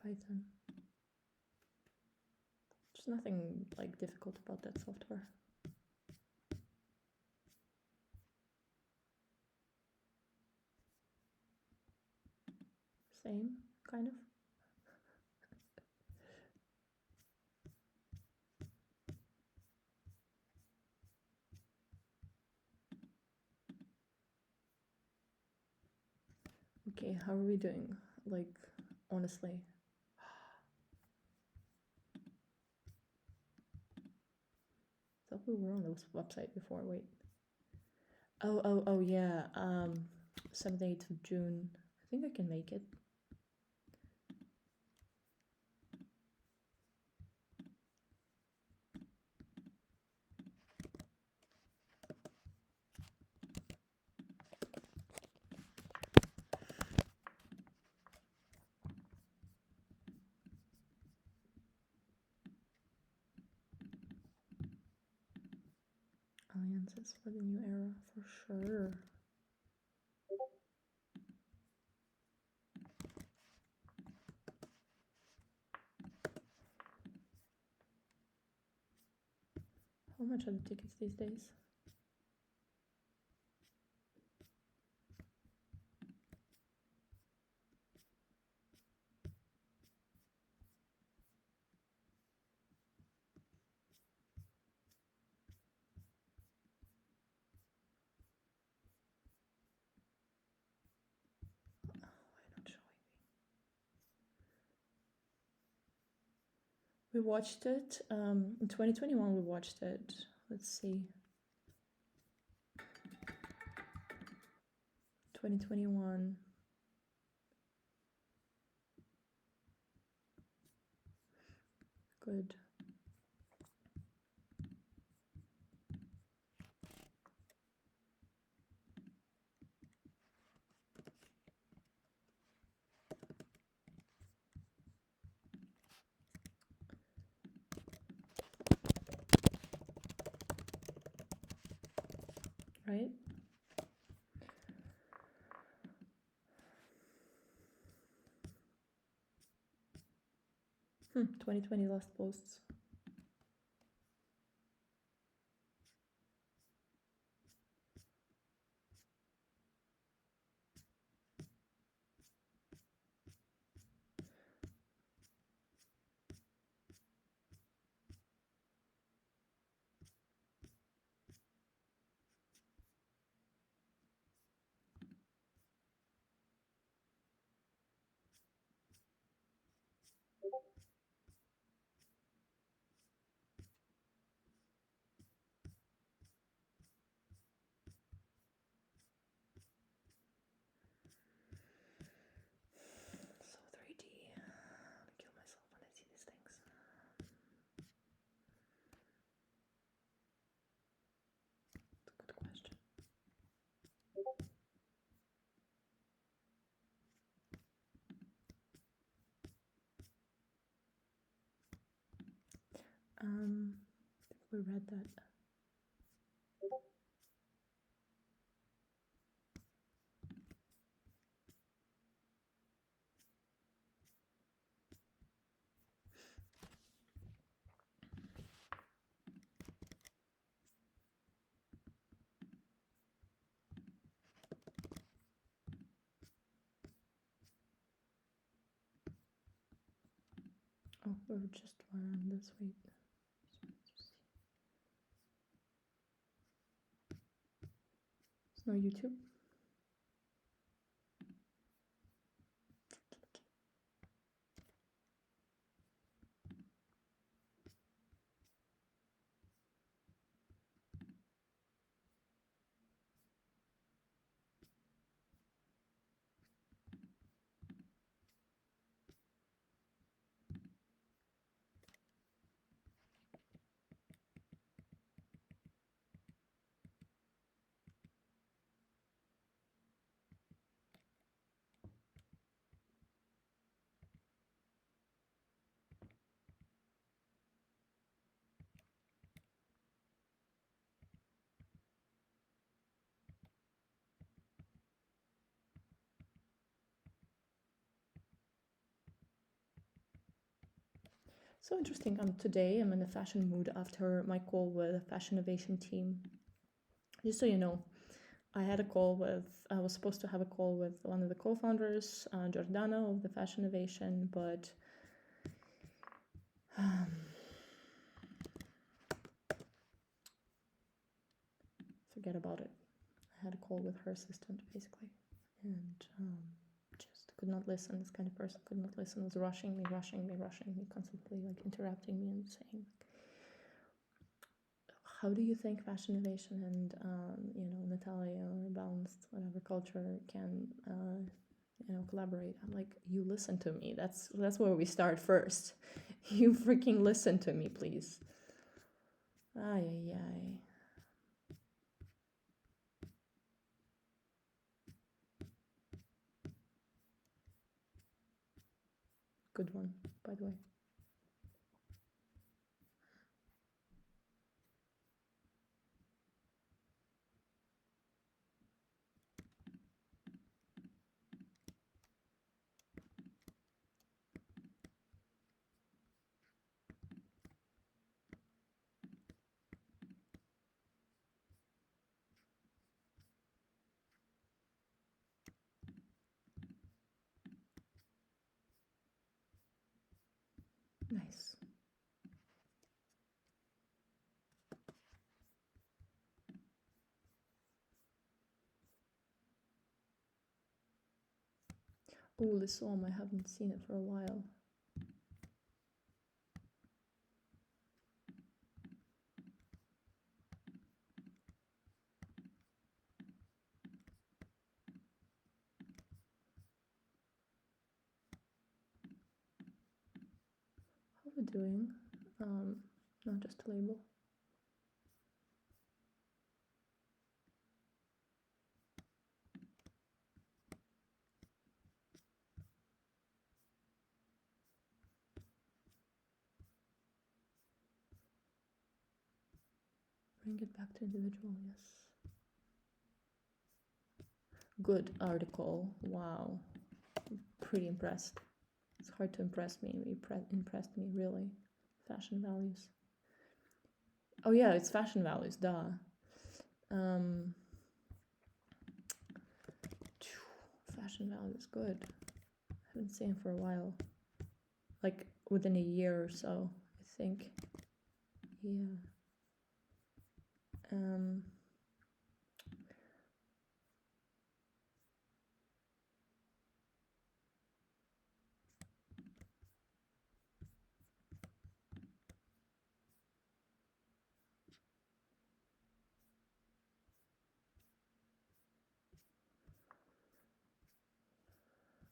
Python. There's nothing like difficult about that software. Same, kind of. Hey, how are we doing? Like, honestly. Thought we were on this website before. Wait. Oh, yeah. 7th, 8th of June. I think I can make it. Alliances for the new era, for sure. How much are the tickets these days? Why not showing me? We watched it in 2021. We watched it. Let's see. 2021. Good. Right? 2020 last posts. So 3D. I'm gonna kill myself when I see these things. That's a good question. I think we read that. Oh, we were just on this week. There's no YouTube. So interesting. Today I'm in a fashion mood after my call with the Fashion Innovation team. Just so you know, I was supposed to have a call with one of the co-founders, Giordano of the Fashion Innovation, but forget about it. I had a call with her assistant basically, and just could not listen. This kind of person could not listen, was rushing me, constantly like interrupting me and saying, how do you think Fashion Innovation and Natalia or Balanced whatever culture can collaborate? I'm like, you listen to me. That's where we start first. You freaking listen to me, please. Ay ay ay. Good one, by the way. Nice. Oh, Lissom, I haven't seen it for a while. How are we doing? Not just a label. Bring it back to individual, yes. Good article. Wow. Pretty impressed. It's hard to impress me. Impressed me, really. Fashion values. Oh yeah, it's fashion values, duh. Fashion values, good. Haven't seen it for a while. Like within a year or so, I think. Yeah.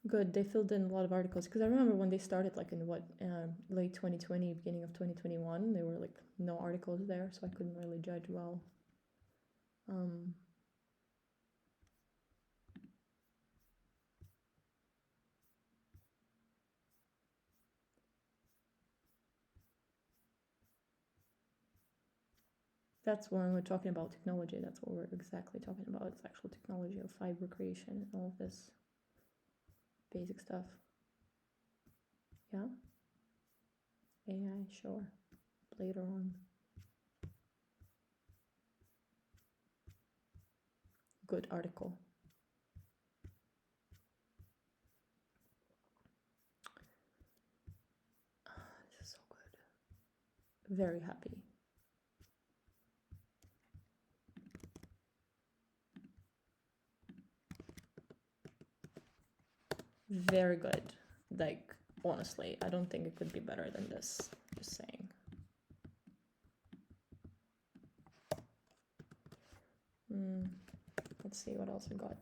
Good, they filled in a lot of articles because I remember when they started, like in late 2020, beginning of 2021, there were like no articles there, so I couldn't really judge well. That's when we're talking about technology. That's what we're exactly talking about. It's actual technology of fiber creation and all of this basic stuff. Yeah? AI, sure. Later on. Good article. This is so good. Very happy. Very good. Like, honestly, I don't think it could be better than this. Just saying. Let's see what else we got.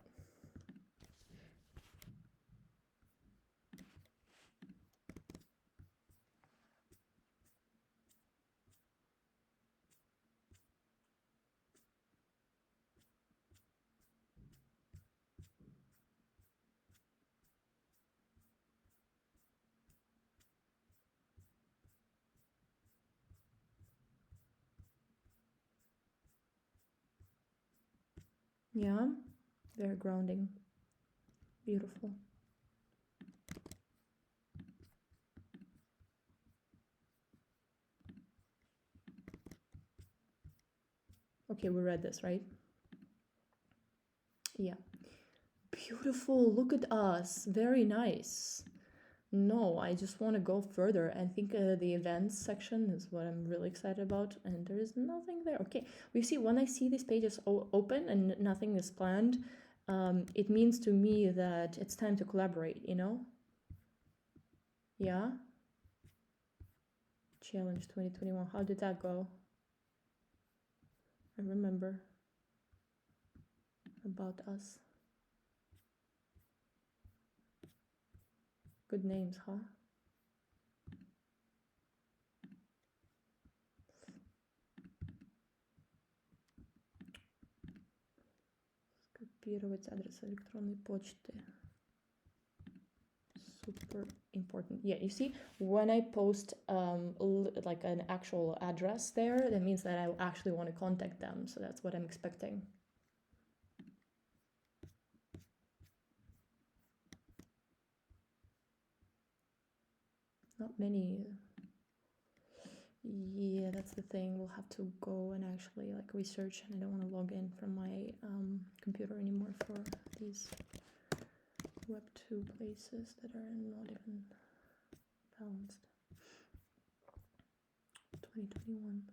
Yeah, very grounding. Beautiful. Okay, we read this, right? Yeah. Beautiful. Look at us. Very nice. No, I just want to go further. I think the events section is what I'm really excited about, and there is nothing there. Okay, we see when I see these pages open and nothing is planned, it means to me that it's time to collaborate, you know? Yeah? Challenge 2021. How did that go? I remember. About us. Good names, huh? Скопировать адрес электронной почты. Super important. Yeah, you see, when I post like an actual address there, that means that I actually want to contact them. So that's what I'm expecting. Not many. Yeah, that's the thing. We'll have to go and actually like research, and I don't want to log in from my computer anymore for these Web2 places that are not even balanced. 2021.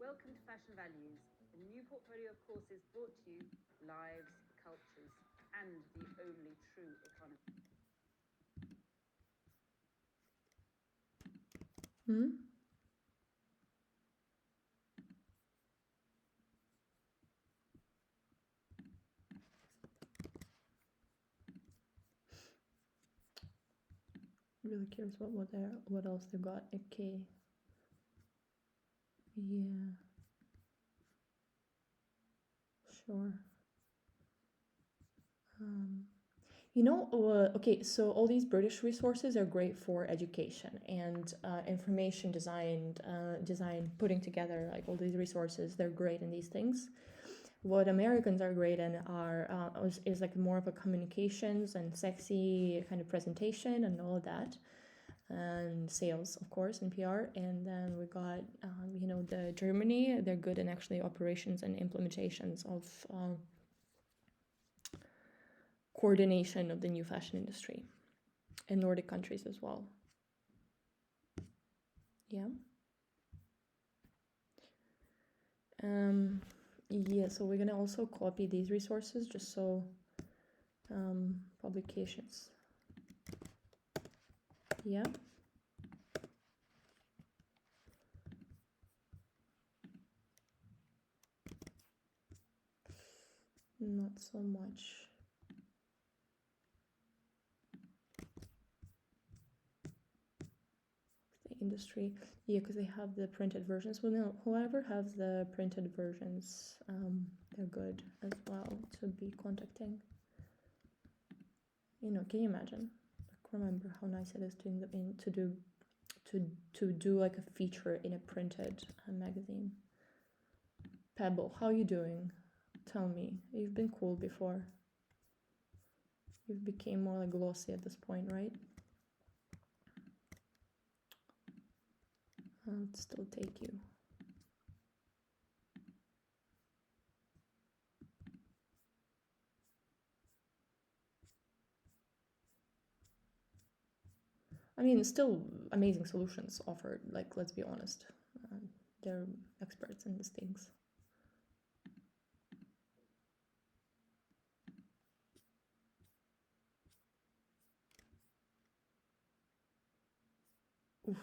Welcome to Fashion Values, a new portfolio of courses brought to you lives, cultures, and the only true economy. Really curious what else they got. Okay. Yeah. Sure. Okay, so all these British resources are great for education and information design, putting together like all these resources. They're great in these things. What Americans are great in is like more of a communications and sexy kind of presentation and all of that, and sales, of course, and PR. And then we got, the Germany. They're good in actually operations and implementations of coordination of the new fashion industry, and Nordic countries as well. Yeah. Yeah, so we're gonna also copy these resources just so publications. Yeah. Not so much. The industry, yeah, because they have the printed versions. Well, no, whoever has the printed versions, they're good as well to be contacting. Can you imagine? Like, remember how nice it is to do like a feature in a printed magazine. Pebble, how you doing? Tell me. You've been cool before. You've became more like glossy at this point, right? I'll still take you. I mean, still amazing solutions offered. Like, let's be honest. They're experts in these things. Oof.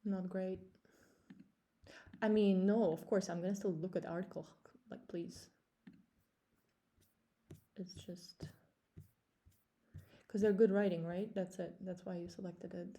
Not great. I mean, no, of course, I'm gonna still look at the article. Like, please. It's just... because they're good writing, right? That's it. That's why you selected it.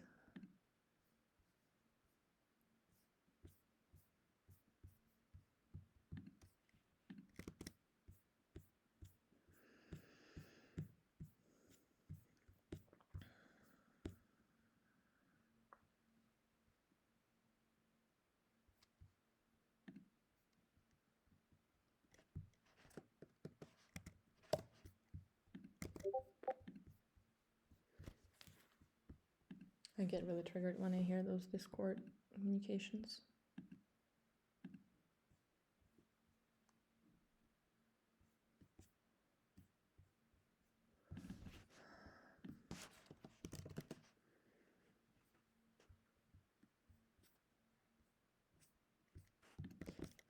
I I get really triggered when I hear those Discord communications.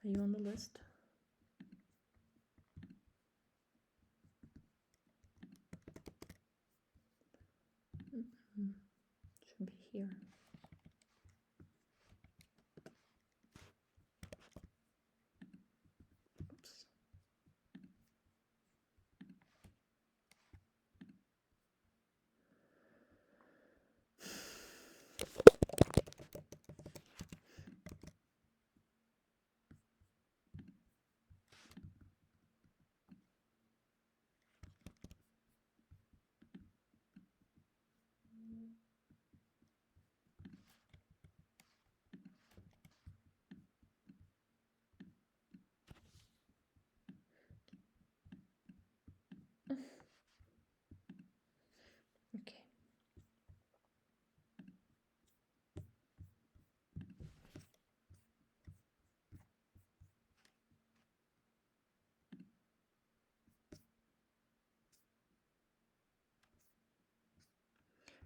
Are you on the list? Should be here. Oops. Okay.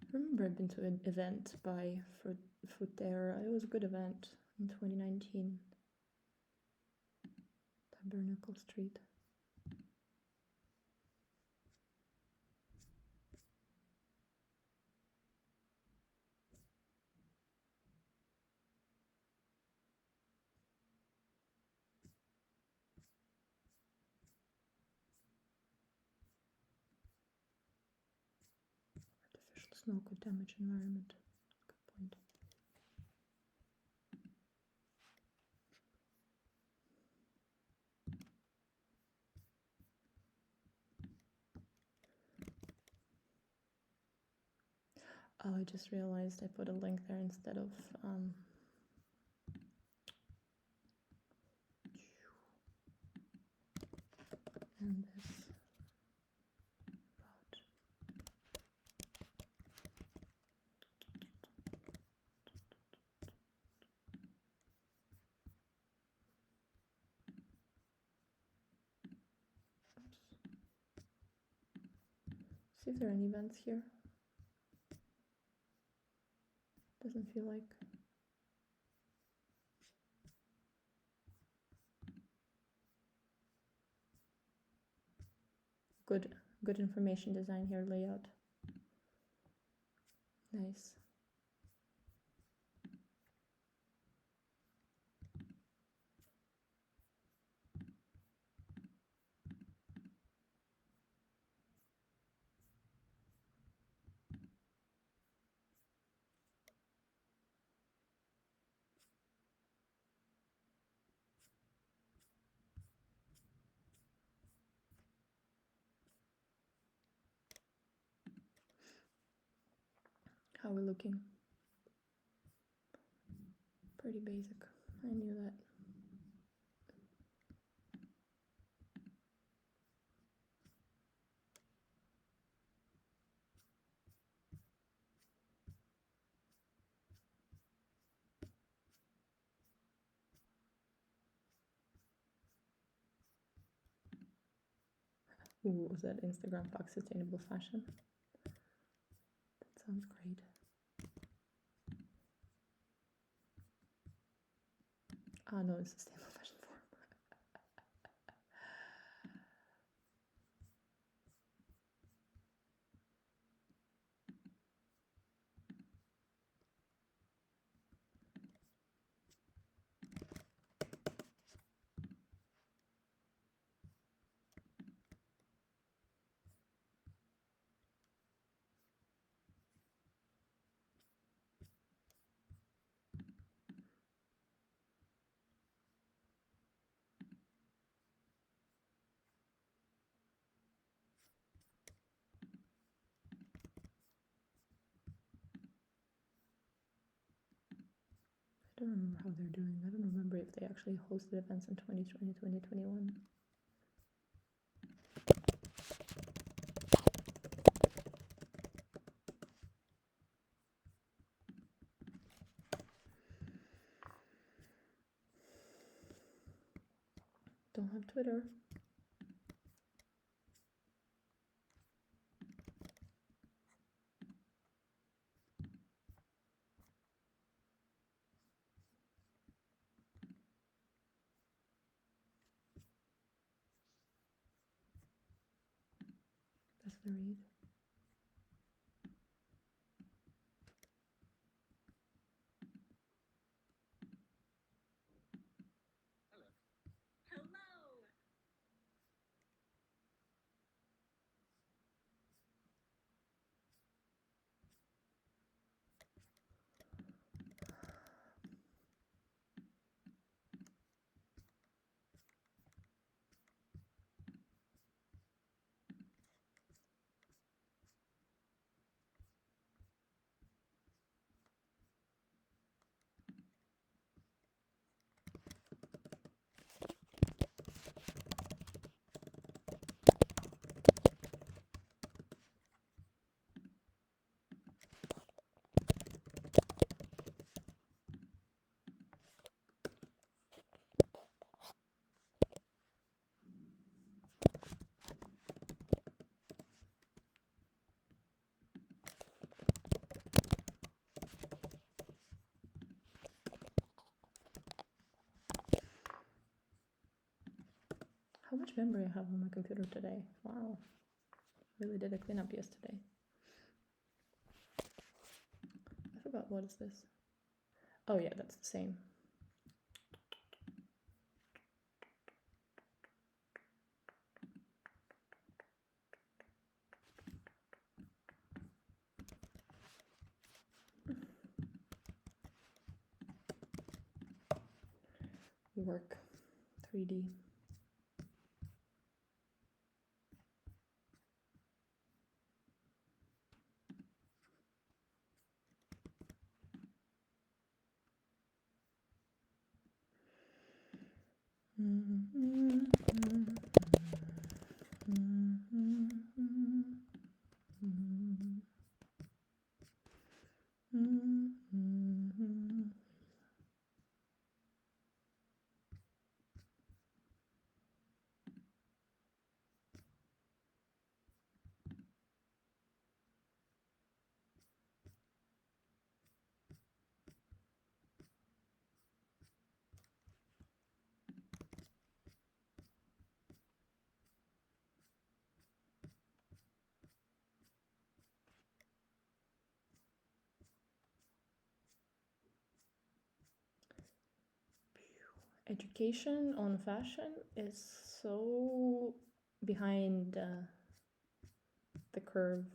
I remember I've been to an event by Futera. It was a good event in 2019. Tabernacle Street. Artificial snow could damage environment. Good point. Oh, I just realized I put a link there instead of and this about see if there are any events here. Doesn't feel like. Good information design here, layout. Nice. How are we looking? Pretty basic. I knew that. Ooh, was that Instagram Fox Sustainable Fashion? That sounds great. Ah, no, it's Sustainable Fashion Forum. I don't remember how they're doing. I don't remember if they actually hosted events in 2020, 2021. don't have Twitter. That's the read. How much memory I have on my computer today? Wow. Really did a cleanup yesterday. I forgot, what is this? Oh yeah, that's the same. Work 3D. Education on fashion is so behind the curve.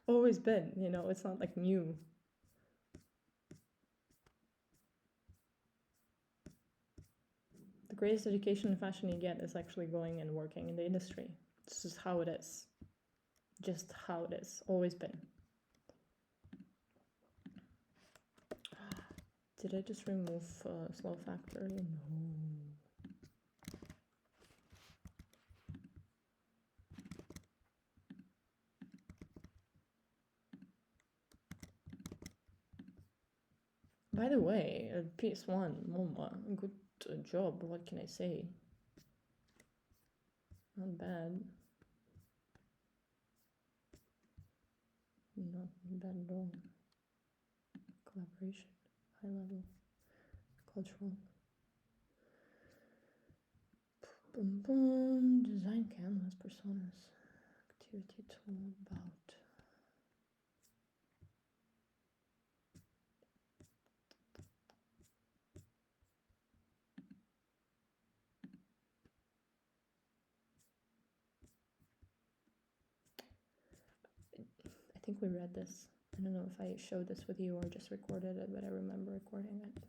Always been, you know, it's not like new. The greatest education in fashion you get is actually going and working in the industry. This is how it is. Just how it is. Always been. Did I just remove slow factor earlier? No. By the way, PS1, Moma, good job. What can I say? Not bad. Not bad at all. Collaboration, high level, cultural. Boom, boom. Design canvas, personas, activity tool, about. I think we read this. I don't know if I showed this with you or just recorded it, but I remember recording it.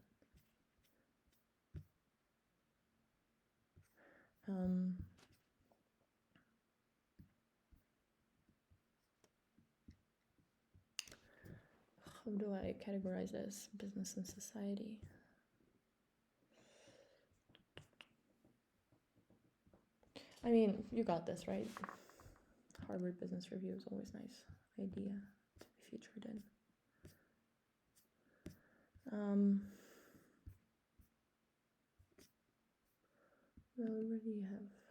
How do I categorize this? Business and society. I mean, you got this, right? Harvard Business Review is always nice idea to be featured in. We already have